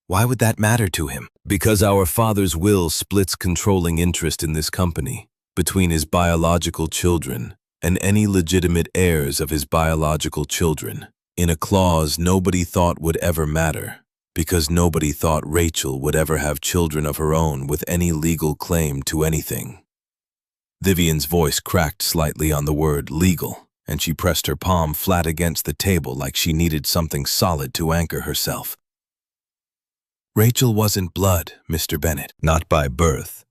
Why would that matter to him?" "Because our father's will splits controlling interest in this company between his biological children and any legitimate heirs of his biological children, in a clause nobody thought would ever matter, because nobody thought Rachel would ever have children of her own with any legal claim to anything." Vivian's voice cracked slightly on the word legal, and she pressed her palm flat against the table like she needed something solid to anchor herself. "Rachel wasn't blood, Mr. Bennett. Not by birth.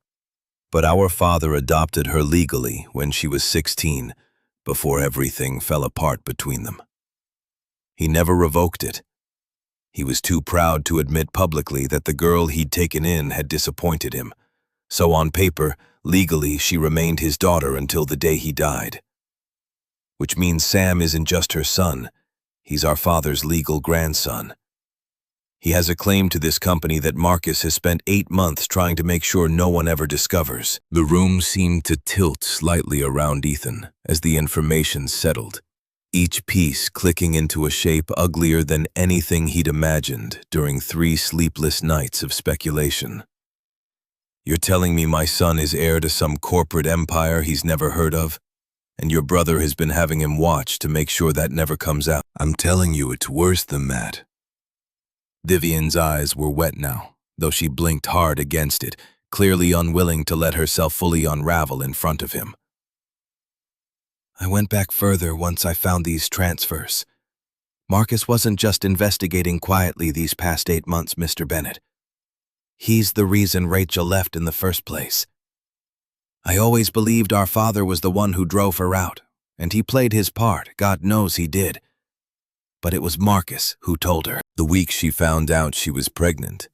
But our father adopted her legally when she was 16, before everything fell apart between them. He never revoked it. He was too proud to admit publicly that the girl he'd taken in had disappointed him. So on paper, legally, she remained his daughter until the day he died. Which means Sam isn't just her son. He's our father's legal grandson. He has a claim to this company that Marcus has spent 8 months trying to make sure no one ever discovers." The room seemed to tilt slightly around Ethan as the information settled, each piece clicking into a shape uglier than anything he'd imagined during 3 sleepless nights of speculation. "You're telling me my son is heir to some corporate empire he's never heard of? And your brother has been having him watch to make sure that never comes out?" "I'm telling you it's worse than that." Vivian's eyes were wet now, though she blinked hard against it, clearly unwilling to let herself fully unravel in front of him. "I went back further once I found these transfers. Marcus wasn't just investigating quietly these past 8 months, Mr. Bennett. He's the reason Rachel left in the first place. I always believed our father was the one who drove her out, and he played his part, God knows he did. But it was Marcus who told her, the week she found out she was pregnant,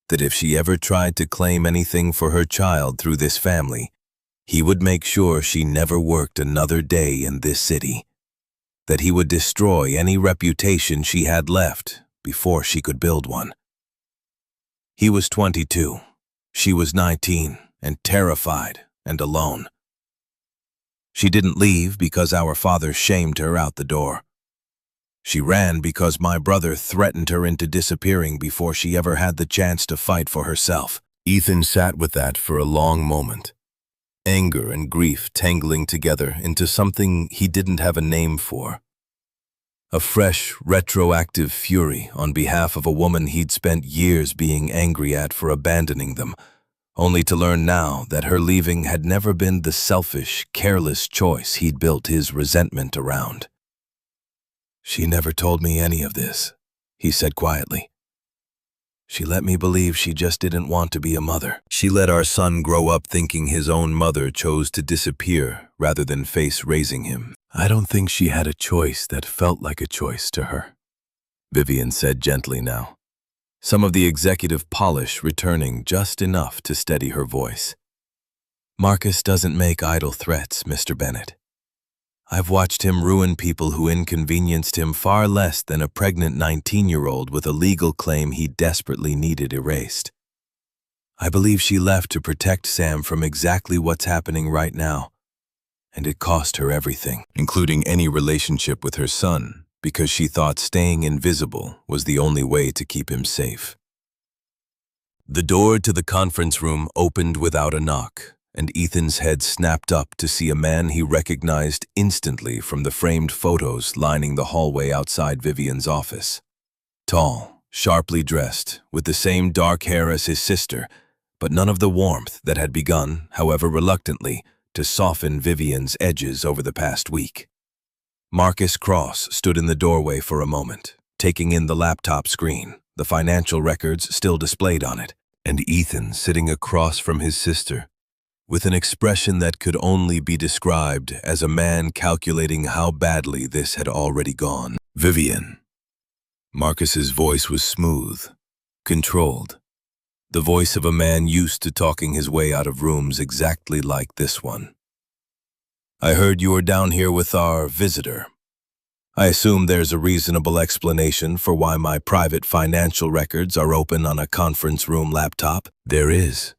that if she ever tried to claim anything for her child through this family, he would make sure she never worked another day in this city, that he would destroy any reputation she had left before she could build one. He was 22, she was 19, and terrified and alone. She didn't leave because our father shamed her out the door. She ran because my brother threatened her into disappearing before she ever had the chance to fight for herself. Ethan sat with that for a long moment, anger and grief tangling together into something he didn't have a name for. A fresh, retroactive fury on behalf of a woman he'd spent years being angry at for abandoning them, only to learn now that her leaving had never been the selfish, careless choice he'd built his resentment around. She never told me any of this, he said quietly. She let me believe she just didn't want to be a mother. She let our son grow up thinking his own mother chose to disappear rather than face raising him. I don't think she had a choice that felt like a choice to her, Vivian said gently now, some of the executive polish returning just enough to steady her voice. Marcus doesn't make idle threats, Mr. Bennett. I've watched him ruin people who inconvenienced him far less than a pregnant 19-year-old with a legal claim he desperately needed erased. I believe she left to protect Sam from exactly what's happening right now, and it cost her everything, including any relationship with her son, because she thought staying invisible was the only way to keep him safe. The door to the conference room opened without a knock, and Ethan's head snapped up to see a man he recognized instantly from the framed photos lining the hallway outside Vivian's office. Tall, sharply dressed, with the same dark hair as his sister, but none of the warmth that had begun, however reluctantly, to soften Vivian's edges over the past week. Marcus Cross stood in the doorway for a moment, taking in the laptop screen, the financial records still displayed on it, and Ethan sitting across from his sister, with an expression that could only be described as a man calculating how badly this had already gone. Vivian. Marcus's voice was smooth, controlled, the voice of a man used to talking his way out of rooms exactly like this one. I heard you were down here with our visitor. I assume there's a reasonable explanation for why my private financial records are open on a conference room laptop. There is.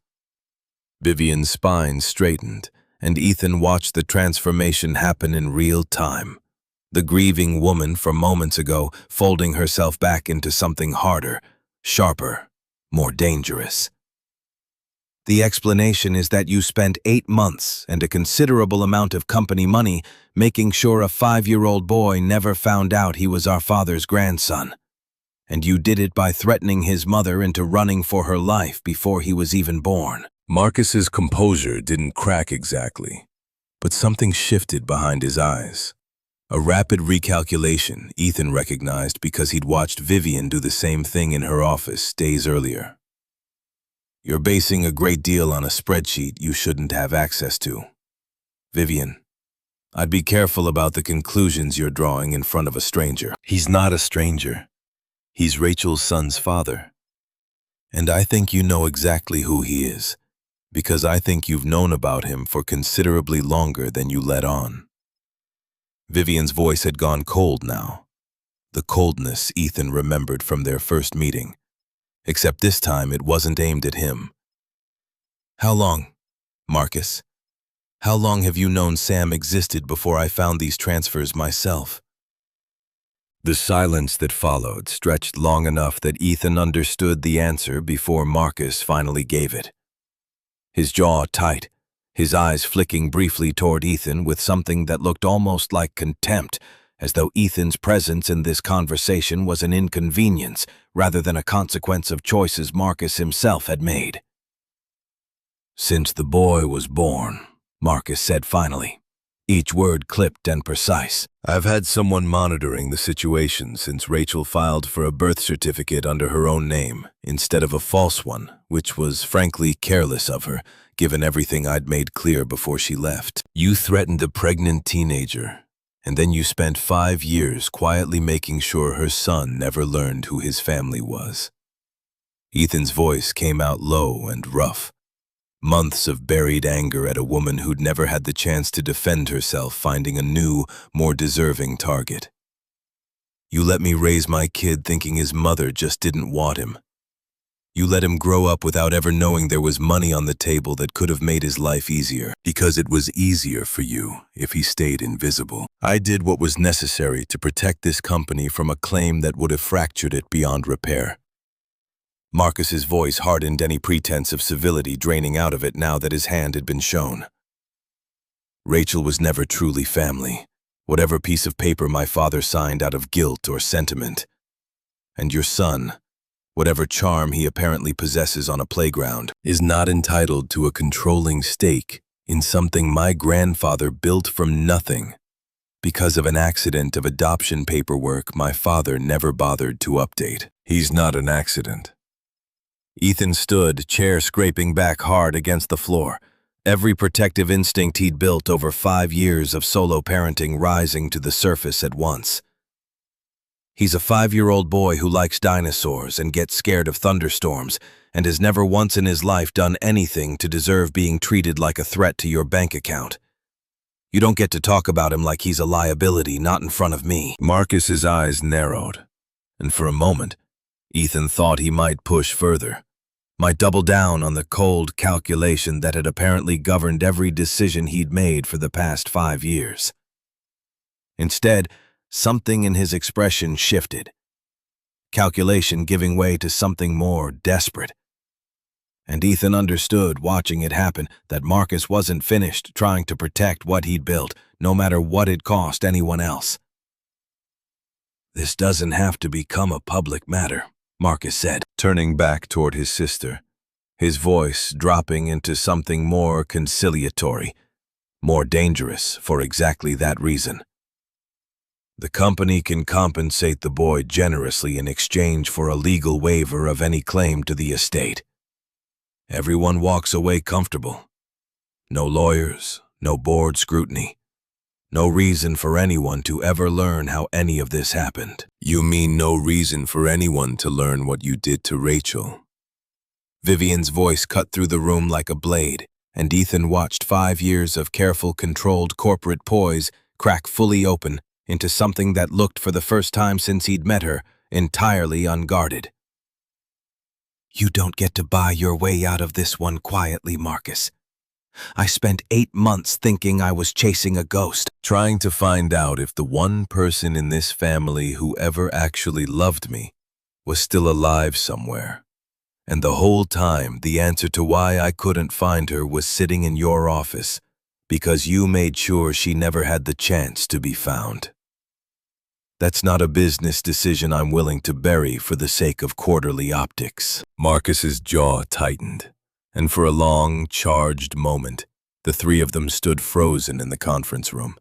Vivian's spine straightened, and Ethan watched the transformation happen in real time. The grieving woman from moments ago folding herself back into something harder, sharper, more dangerous. The explanation is that you spent 8 months and a considerable amount of company money making sure a 5-year-old boy never found out he was our father's grandson. And you did it by threatening his mother into running for her life before he was even born. Marcus's composure didn't crack exactly, but something shifted behind his eyes. A rapid recalculation Ethan recognized because he'd watched Vivian do the same thing in her office days earlier. You're basing a great deal on a spreadsheet you shouldn't have access to. Vivian, I'd be careful about the conclusions you're drawing in front of a stranger. He's not a stranger. He's Rachel's son's father. And I think you know exactly who he is, because I think you've known about him for considerably longer than you let on. Vivian's voice had gone cold now, the coldness Ethan remembered from their first meeting, except this time it wasn't aimed at him. How long, Marcus? How long have you known Sam existed before I found these transfers myself? The silence that followed stretched long enough that Ethan understood the answer before Marcus finally gave it. His jaw tight, his eyes flicking briefly toward Ethan with something that looked almost like contempt, as though Ethan's presence in this conversation was an inconvenience rather than a consequence of choices Marcus himself had made. Since the boy was born, Marcus said finally, each word clipped and precise. I've had someone monitoring the situation since Rachel filed for a birth certificate under her own name instead of a false one, which was frankly careless of her, given everything I'd made clear before she left. You threatened a pregnant teenager, And then you spent 5 years quietly making sure her son never learned who his family was. Ethan's voice came out low and rough. Months of buried anger at a woman who'd never had the chance to defend herself, finding a new, more deserving target. You let me raise my kid thinking his mother just didn't want him. You let him grow up without ever knowing there was money on the table that could have made his life easier, because it was easier for you if he stayed invisible. I did what was necessary to protect this company from a claim that would have fractured it beyond repair. Marcus's voice hardened any pretense of civility draining out of it now that his hand had been shown. Rachel was never truly family, whatever piece of paper my father signed out of guilt or sentiment. And your son, whatever charm he apparently possesses on a playground, is not entitled to a controlling stake in something my grandfather built from nothing because of an accident of adoption paperwork my father never bothered to update. He's not an accident. Ethan stood, chair scraping back hard against the floor, every protective instinct he'd built over 5 years of solo parenting rising to the surface at once. He's a 5-year-old boy who likes dinosaurs and gets scared of thunderstorms and has never once in his life done anything to deserve being treated like a threat to your bank account. You don't get to talk about him like he's a liability, not in front of me. Marcus's eyes narrowed, and for a moment, Ethan thought he might push further, might double down on the cold calculation that had apparently governed every decision he'd made for the past 5 years. Instead, something in his expression shifted, calculation giving way to something more desperate. And Ethan understood, watching it happen, that Marcus wasn't finished trying to protect what he'd built, no matter what it cost anyone else. "This doesn't have to become a public matter," Marcus said, turning back toward his sister, his voice dropping into something more conciliatory, more dangerous for exactly that reason. "The company can compensate the boy generously in exchange for a legal waiver of any claim to the estate. Everyone walks away comfortable. No lawyers, no board scrutiny. No reason for anyone to ever learn how any of this happened." "You mean no reason for anyone to learn what you did to Rachel?" Vivian's voice cut through the room like a blade, and Ethan watched 5 years of careful, controlled corporate poise crack fully open into something that looked, for the first time since he'd met her, entirely unguarded. "You don't get to buy your way out of this one quietly, Marcus. I spent 8 months thinking I was chasing a ghost, trying to find out if the one person in this family who ever actually loved me was still alive somewhere. And the whole time, the answer to why I couldn't find her was sitting in your office, because you made sure she never had the chance to be found. That's not a business decision I'm willing to bury for the sake of quarterly optics." Marcus's jaw tightened, and for a long, charged moment, the three of them stood frozen in the conference room,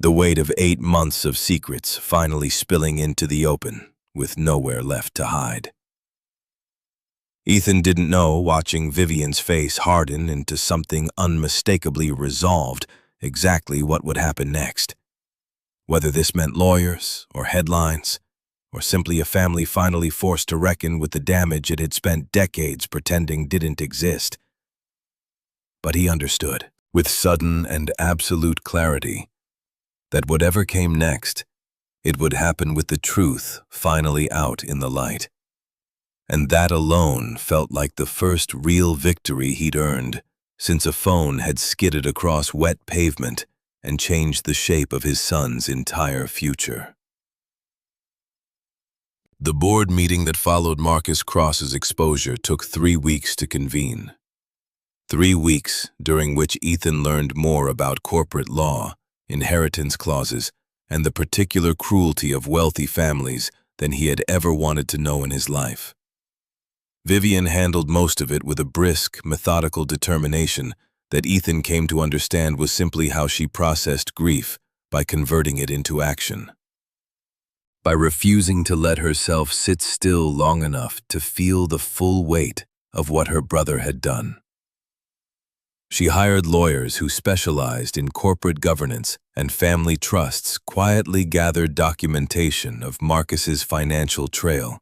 the weight of 8 months of secrets finally spilling into the open, with nowhere left to hide. Ethan didn't know, watching Vivian's face harden into something unmistakably resolved, exactly what would happen next. Whether this meant lawyers, or headlines, or simply a family finally forced to reckon with the damage it had spent decades pretending didn't exist. But he understood, with sudden and absolute clarity, that whatever came next, it would happen with the truth finally out in the light. And that alone felt like the first real victory he'd earned since a phone had skidded across wet pavement and changed the shape of his son's entire future. The board meeting that followed Marcus Cross's exposure took 3 weeks to convene. 3 weeks during which Ethan learned more about corporate law, inheritance clauses, and the particular cruelty of wealthy families than he had ever wanted to know in his life. Vivian handled most of it with a brisk, methodical determination that Ethan came to understand was simply how she processed grief by converting it into action. By refusing to let herself sit still long enough to feel the full weight of what her brother had done. She hired lawyers who specialized in corporate governance and family trusts, quietly gathered documentation of Marcus's financial trail,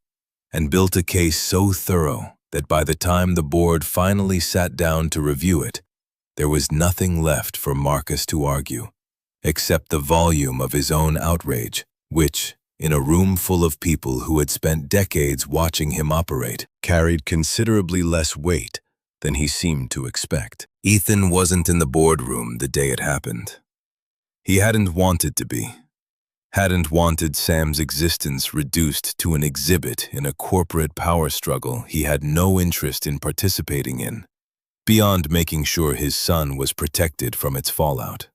and built a case so thorough that by the time the board finally sat down to review it, there was nothing left for Marcus to argue, except the volume of his own outrage, which, in a room full of people who had spent decades watching him operate, carried considerably less weight than he seemed to expect. Ethan wasn't in the boardroom the day it happened. He hadn't wanted to be. Hadn't wanted Sam's existence reduced to an exhibit in a corporate power struggle he had no interest in participating in, beyond making sure his son was protected from its fallout.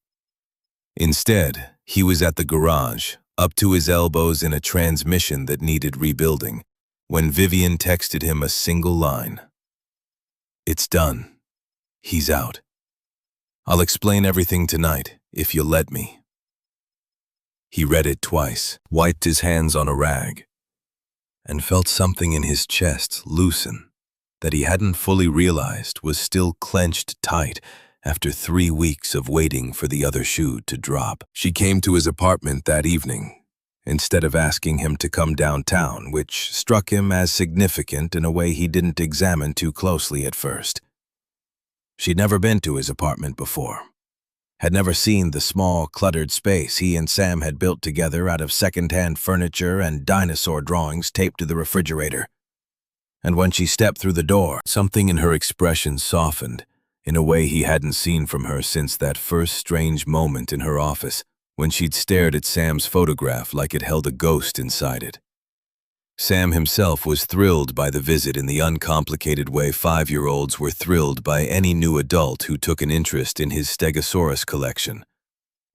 Instead, he was at the garage, up to his elbows in a transmission that needed rebuilding, when Vivian texted him a single line. "It's done. He's out. I'll explain everything tonight, if you'll let me." He read it twice, wiped his hands on a rag, and felt something in his chest loosen that he hadn't fully realized was still clenched tight after 3 weeks of waiting for the other shoe to drop. She came to his apartment that evening, instead of asking him to come downtown, which struck him as significant in a way he didn't examine too closely at first. She'd never been to his apartment before, had never seen the small, cluttered space he and Sam had built together out of second-hand furniture and dinosaur drawings taped to the refrigerator. And when she stepped through the door, something in her expression softened in a way he hadn't seen from her since that first strange moment in her office when she'd stared at Sam's photograph like it held a ghost inside it. Sam himself was thrilled by the visit in the uncomplicated way 5-year-olds were thrilled by any new adult who took an interest in his Stegosaurus collection.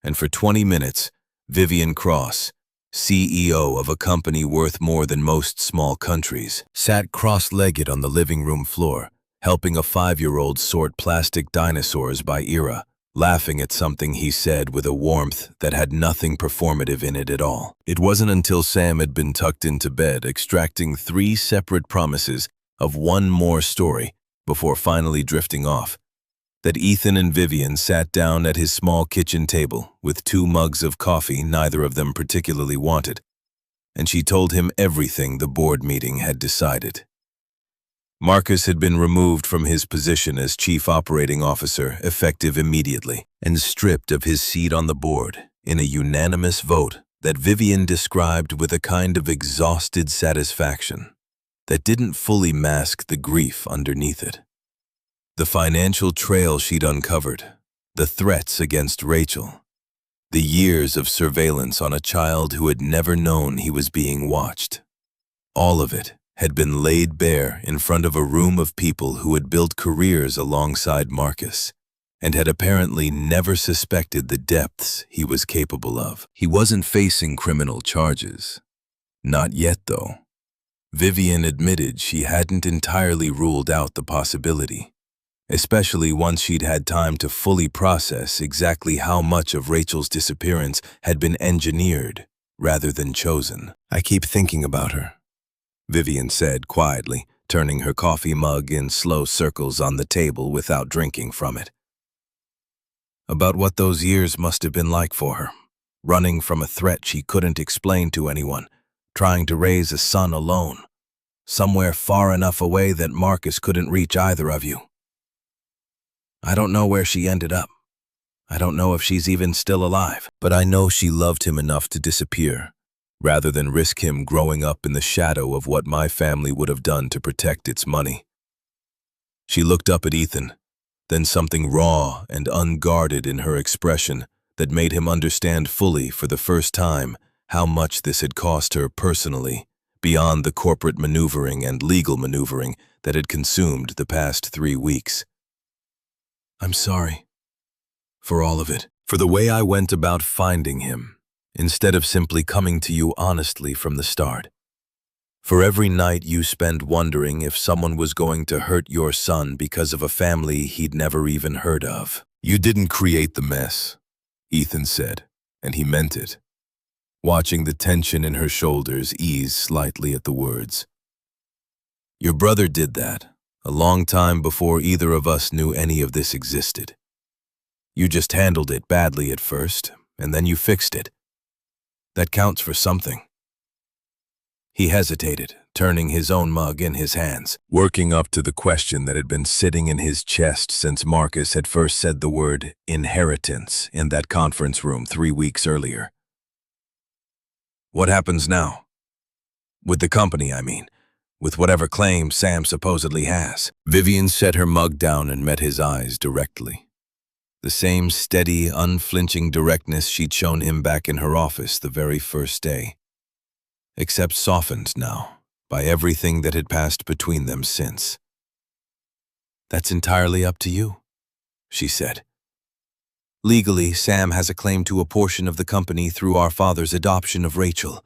And for 20 minutes, Vivian Cross, CEO of a company worth more than most small countries, sat cross-legged on the living room floor, helping a 5-year-old sort plastic dinosaurs by era, laughing at something he said with a warmth that had nothing performative in it at all. It wasn't until Sam had been tucked into bed, extracting 3 separate promises of one more story before finally drifting off, that Ethan and Vivian sat down at his small kitchen table with 2 mugs of coffee neither of them particularly wanted, and she told him everything the board meeting had decided. Marcus had been removed from his position as Chief Operating Officer effective immediately and stripped of his seat on the board in a unanimous vote that Vivian described with a kind of exhausted satisfaction that didn't fully mask the grief underneath it. The financial trail she'd uncovered, the threats against Rachel, the years of surveillance on a child who had never known he was being watched, all of it had been laid bare in front of a room of people who had built careers alongside Marcus and had apparently never suspected the depths he was capable of. He wasn't facing criminal charges. Not yet, though. Vivian admitted she hadn't entirely ruled out the possibility, especially once she'd had time to fully process exactly how much of Rachel's disappearance had been engineered rather than chosen. "I keep thinking about her," Vivian said quietly, turning her coffee mug in slow circles on the table without drinking from it. About what those years must have been like for her, running from a threat she couldn't explain to anyone, trying to raise a son alone, somewhere far enough away that Marcus couldn't reach either of you. "I don't know where she ended up. I don't know if she's even still alive, but I know she loved him enough to disappear, rather than risk him growing up in the shadow of what my family would have done to protect its money." She looked up at Ethan, then something raw and unguarded in her expression that made him understand fully for the first time how much this had cost her personally, beyond the corporate maneuvering and legal maneuvering that had consumed the past 3 weeks. "I'm sorry. For all of it. For the way I went about finding him, instead of simply coming to you honestly from the start. For every night you spend wondering if someone was going to hurt your son because of a family he'd never even heard of. You didn't create the mess," Ethan said, and he meant it, watching the tension in her shoulders ease slightly at the words. "Your brother did that, A long time before either of us knew any of this existed. You just handled it badly at first, and then you fixed it. That counts for something." He hesitated, turning his own mug in his hands, working up to the question that had been sitting in his chest since Marcus had first said the word inheritance in that conference room 3 weeks earlier. "What happens now? With the company, I mean. With whatever claim Sam supposedly has." Vivian set her mug down and met his eyes directly. The same steady, unflinching directness she'd shown him back in her office the very first day, except softened now by everything that had passed between them since. "That's entirely up to you," she said. "Legally, Sam has a claim to a portion of the company through our father's adoption of Rachel,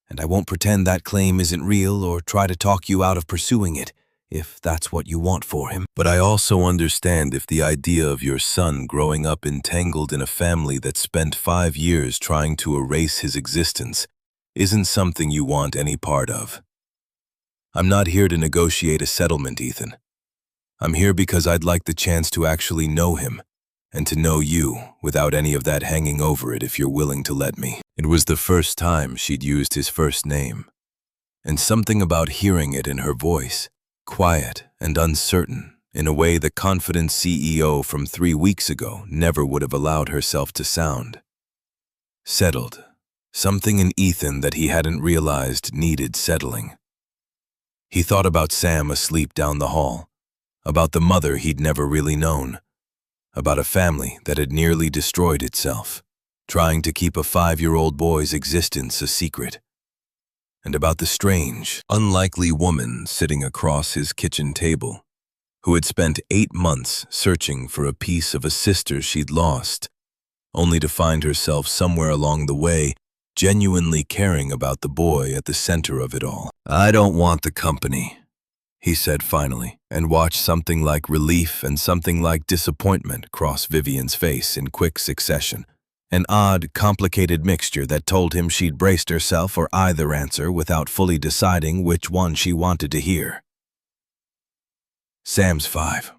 and I won't pretend that claim isn't real or try to talk you out of pursuing it, if that's what you want for him. But I also understand if the idea of your son growing up entangled in a family that spent 5 years trying to erase his existence isn't something you want any part of. I'm not here to negotiate a settlement, Ethan. I'm here because I'd like the chance to actually know him, and to know you without any of that hanging over it if you're willing to let me." It was the first time she'd used his first name, and something about hearing it in her voice, quiet and uncertain, in a way the confident CEO from 3 weeks ago never would have allowed herself to sound. Settled. Something in Ethan that he hadn't realized needed settling. He thought about Sam asleep down the hall, about the mother he'd never really known, about a family that had nearly destroyed itself, trying to keep a 5-year-old boy's existence a secret, and about the strange, unlikely woman sitting across his kitchen table, who had spent 8 months searching for a piece of a sister she'd lost, only to find herself somewhere along the way genuinely caring about the boy at the center of it all. "I don't want the company," he said finally, and watched something like relief and something like disappointment cross Vivian's face in quick succession. An odd, complicated mixture that told him she'd braced herself for either answer without fully deciding which one she wanted to hear. "Sam's 5.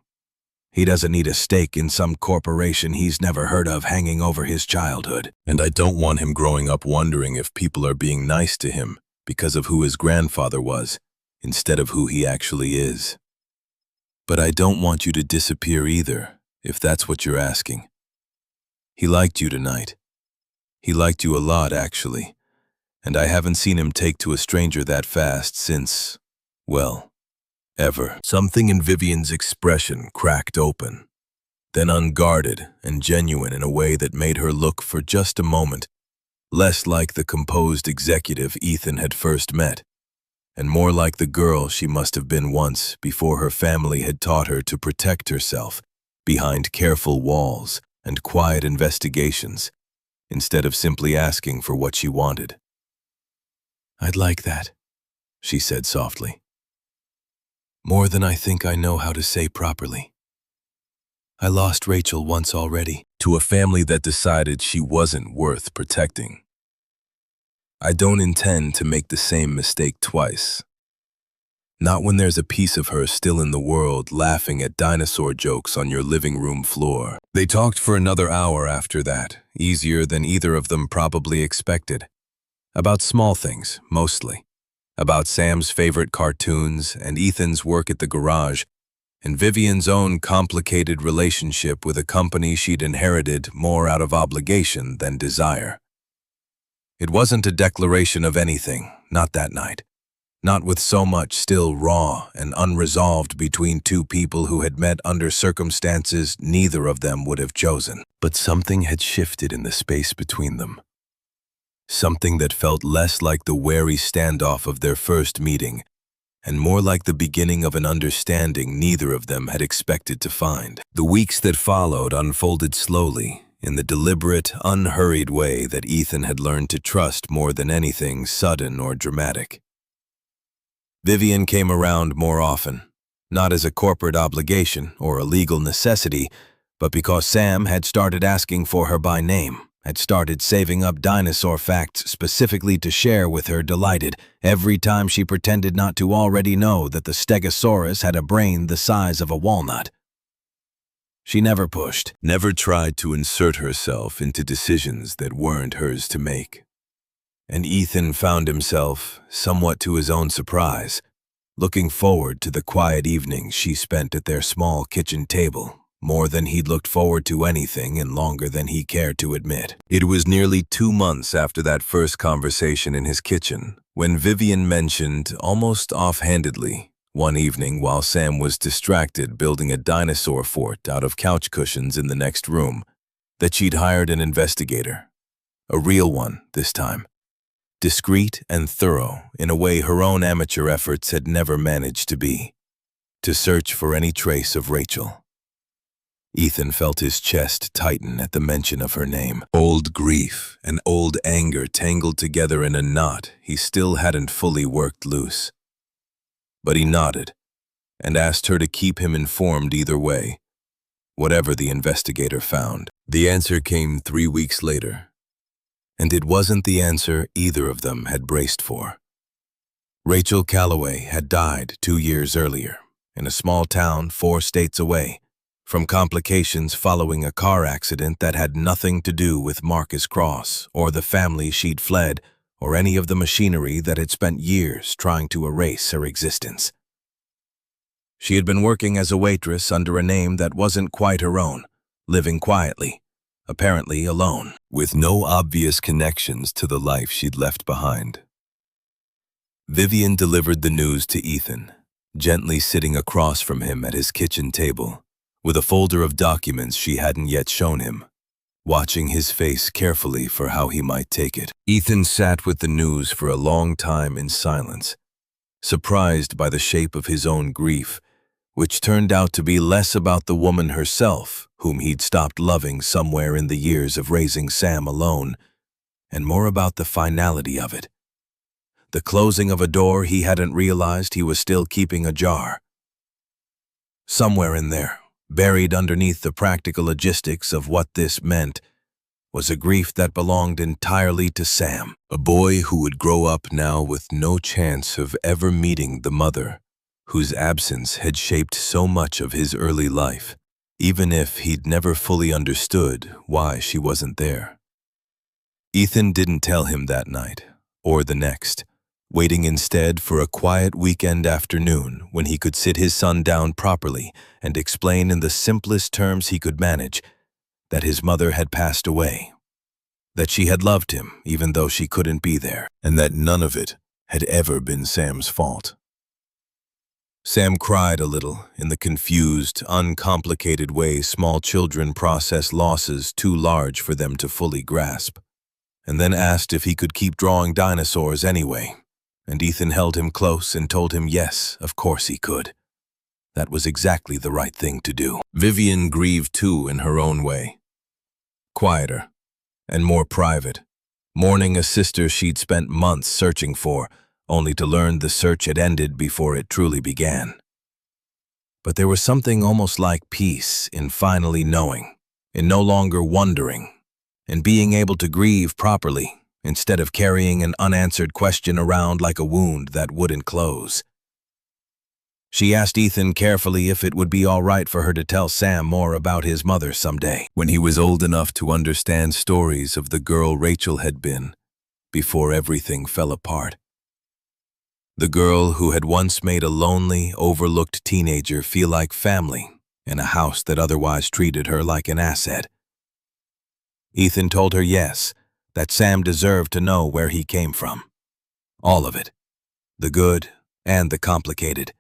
He doesn't need a stake in some corporation he's never heard of hanging over his childhood. And I don't want him growing up wondering if people are being nice to him because of who his grandfather was, instead of who he actually is. But I don't want you to disappear either, if that's what you're asking. He liked you tonight. He liked you a lot, actually, and I haven't seen him take to a stranger that fast since, well, ever." Something in Vivian's expression cracked open, then unguarded and genuine in a way that made her look for just a moment less like the composed executive Ethan had first met, and more like the girl she must have been once before her family had taught her to protect herself behind careful walls and quiet investigations, instead of simply asking for what she wanted. "I'd like that," she said softly. "More than I think I know how to say properly. I lost Rachel once already, to a family that decided she wasn't worth protecting. I don't intend to make the same mistake twice. Not when there's a piece of her still in the world laughing at dinosaur jokes on your living room floor." They talked for another hour after that, easier than either of them probably expected. About small things, mostly. About Sam's favorite cartoons and Ethan's work at the garage, and Vivian's own complicated relationship with a company she'd inherited more out of obligation than desire. It wasn't a declaration of anything, not that night. Not with so much still raw and unresolved between two people who had met under circumstances neither of them would have chosen. But something had shifted in the space between them. Something that felt less like the wary standoff of their first meeting, and more like the beginning of an understanding neither of them had expected to find. The weeks that followed unfolded slowly, in the deliberate, unhurried way that Ethan had learned to trust more than anything sudden or dramatic. Vivian came around more often, not as a corporate obligation or a legal necessity, but because Sam had started asking for her by name. had started saving up dinosaur facts specifically to share with her delighted every time she pretended not to already know that the Stegosaurus had a brain the size of a walnut. She never pushed, never tried to insert herself into decisions that weren't hers to make. And Ethan found himself, somewhat to his own surprise, looking forward to the quiet evenings she spent at their small kitchen table, more than he'd looked forward to anything and longer than he cared to admit. It was nearly 2 months after that first conversation in his kitchen, when Vivian mentioned, almost offhandedly, one evening while Sam was distracted building a dinosaur fort out of couch cushions in the next room, that she'd hired an investigator. A real one, this time. Discreet and thorough in a way her own amateur efforts had never managed to be, to search for any trace of Rachel. Ethan felt his chest tighten at the mention of her name. Old grief and old anger tangled together in a knot he still hadn't fully worked loose. But he nodded and asked her to keep him informed either way, whatever the investigator found. The answer came 3 weeks later. And it wasn't the answer either of them had braced for. Rachel Calloway had died 2 years earlier, in a small town 4 states away, from complications following a car accident that had nothing to do with Marcus Cross or the family she'd fled or any of the machinery that had spent years trying to erase her existence. She had been working as a waitress under a name that wasn't quite her own, living quietly, apparently alone, with no obvious connections to the life she'd left behind. Vivian delivered the news to Ethan, gently sitting across from him at his kitchen table, with a folder of documents she hadn't yet shown him, watching his face carefully for how he might take it. Ethan sat with the news for a long time in silence, surprised by the shape of his own grief, which turned out to be less about the woman herself, whom he'd stopped loving somewhere in the years of raising Sam alone, and more about the finality of it. The closing of a door he hadn't realized he was still keeping ajar. Somewhere in there, buried underneath the practical logistics of what this meant, was a grief that belonged entirely to Sam, a boy who would grow up now with no chance of ever meeting the mother, whose absence had shaped so much of his early life, even if he'd never fully understood why she wasn't there. Ethan didn't tell him that night, or the next, waiting instead for a quiet weekend afternoon when he could sit his son down properly and explain in the simplest terms he could manage that his mother had passed away, that she had loved him even though she couldn't be there, and that none of it had ever been Sam's fault. Sam cried a little in the confused, uncomplicated way small children process losses too large for them to fully grasp, and then asked if he could keep drawing dinosaurs anyway, and Ethan held him close and told him yes, of course he could. That was exactly the right thing to do. Vivian grieved too in her own way. Quieter and more private, mourning a sister she'd spent months searching for, only to learn the search had ended before it truly began. But there was something almost like peace in finally knowing, in no longer wondering, in being able to grieve properly instead of carrying an unanswered question around like a wound that wouldn't close. She asked Ethan carefully if it would be all right for her to tell Sam more about his mother someday, when he was old enough to understand stories of the girl Rachel had been, before everything fell apart. The girl who had once made a lonely, overlooked teenager feel like family in a house that otherwise treated her like an asset. Ethan told her yes, that Sam deserved to know where he came from. All of it. The good and the complicated.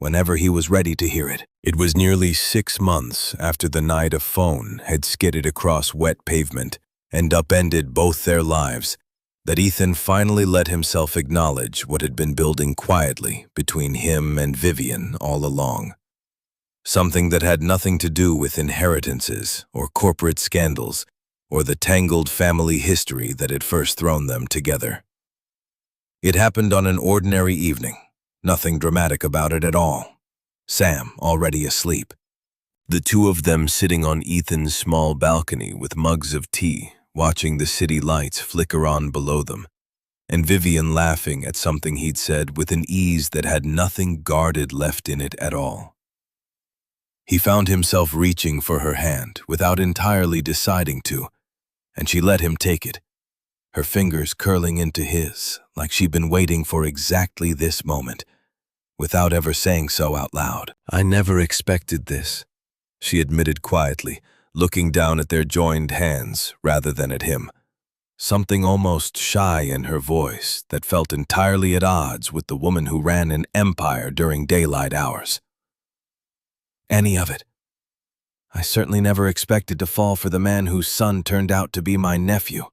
Whenever he was ready to hear it. It was nearly 6 months after the night a phone had skidded across wet pavement and upended both their lives that Ethan finally let himself acknowledge what had been building quietly between him and Vivian all along. Something that had nothing to do with inheritances or corporate scandals or the tangled family history that had first thrown them together. It happened on an ordinary evening, nothing dramatic about it at all. Sam already asleep. The two of them sitting on Ethan's small balcony with mugs of tea, watching the city lights flicker on below them, and Vivian laughing at something he'd said with an ease that had nothing guarded left in it at all. He found himself reaching for her hand without entirely deciding to, and she let him take it, her fingers curling into his like she'd been waiting for exactly this moment, without ever saying so out loud. "I never expected this," she admitted quietly, looking down at their joined hands rather than at him, something almost shy in her voice that felt entirely at odds with the woman who ran an empire during daylight hours. "Any of it. I certainly never expected to fall for the man whose son turned out to be my nephew.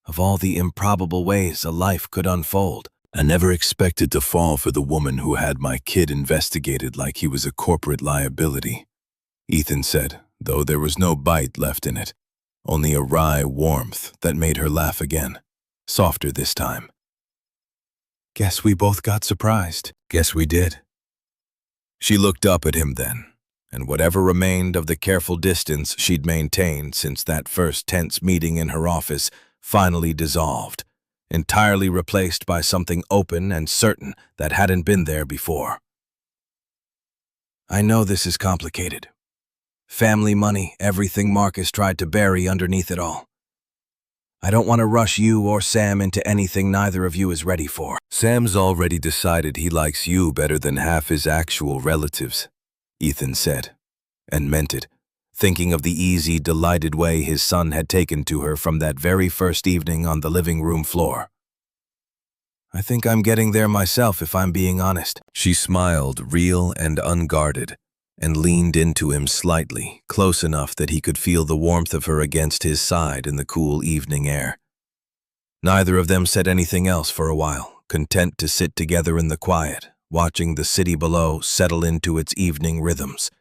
Of all the improbable ways a life could unfold, I never expected to fall for the woman who had my kid investigated like he was a corporate liability," Ethan said, though there was no bite left in it, only a wry warmth that made her laugh again, softer this time. "Guess we both got surprised." "Guess we did." She looked up at him then, and whatever remained of the careful distance she'd maintained since that first tense meeting in her office finally dissolved, entirely replaced by something open and certain that hadn't been there before. "I know this is complicated. Family money, everything Marcus tried to bury underneath it all. I don't want to rush you or Sam into anything neither of you is ready for." "Sam's already decided he likes you better than half his actual relatives," Ethan said, and meant it, thinking of the easy, delighted way his son had taken to her from that very first evening on the living room floor. "I think I'm getting there myself, if I'm being honest." She smiled, real and unguarded, and leaned into him slightly, close enough that he could feel the warmth of her against his side in the cool evening air. Neither of them said anything else for a while, content to sit together in the quiet, watching the city below settle into its evening rhythms.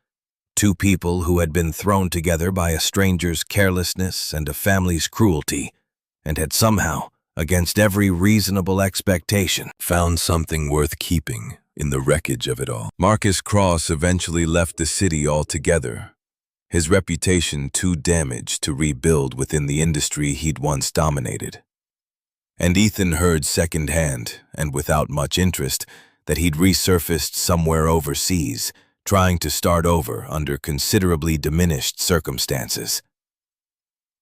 Two people who had been thrown together by a stranger's carelessness and a family's cruelty, and had somehow, against every reasonable expectation, found something worth keeping in the wreckage of it all. Marcus Cross eventually left the city altogether, his reputation too damaged to rebuild within the industry he'd once dominated. And Ethan heard secondhand, and without much interest, that he'd resurfaced somewhere overseas, trying to start over under considerably diminished circumstances.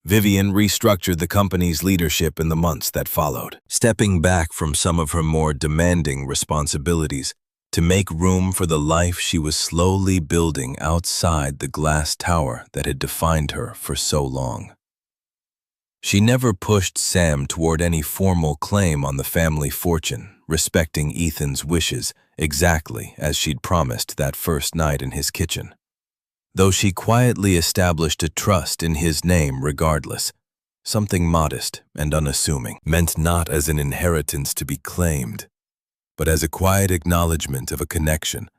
Vivian restructured the company's leadership in the months that followed, stepping back from some of her more demanding responsibilities to make room for the life she was slowly building outside the glass tower that had defined her for so long. She never pushed Sam toward any formal claim on the family fortune, respecting Ethan's wishes exactly as she'd promised that first night in his kitchen. Though she quietly established a trust in his name regardless, something modest and unassuming, meant not as an inheritance to be claimed, but as a quiet acknowledgement of a connection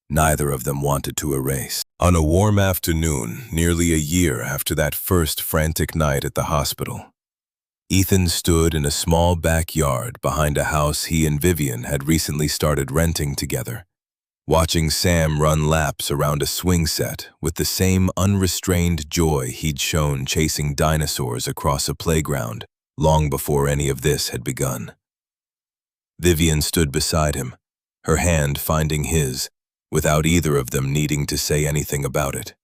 neither of them wanted to erase. On a warm afternoon, nearly a year after that first frantic night at the hospital, Ethan stood in a small backyard behind a house he and Vivian had recently started renting together, watching Sam run laps around a swing set with the same unrestrained joy he'd shown chasing dinosaurs across a playground long before any of this had begun. Vivian stood beside him, her hand finding his, without either of them needing to say anything about it.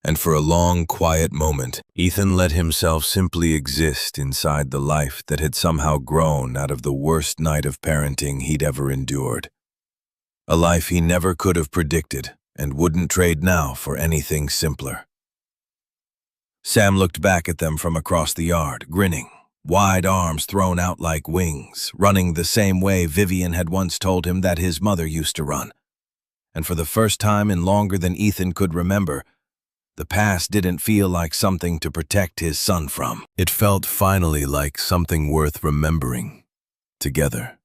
And for a long, quiet moment, Ethan let himself simply exist inside the life that had somehow grown out of the worst night of parenting he'd ever endured. A life he never could have predicted and wouldn't trade now for anything simpler. Sam looked back at them from across the yard, grinning, wide arms thrown out like wings, running the same way Vivian had once told him that his mother used to run. And for the first time in longer than Ethan could remember, the past didn't feel like something to protect his son from. It felt finally like something worth remembering together.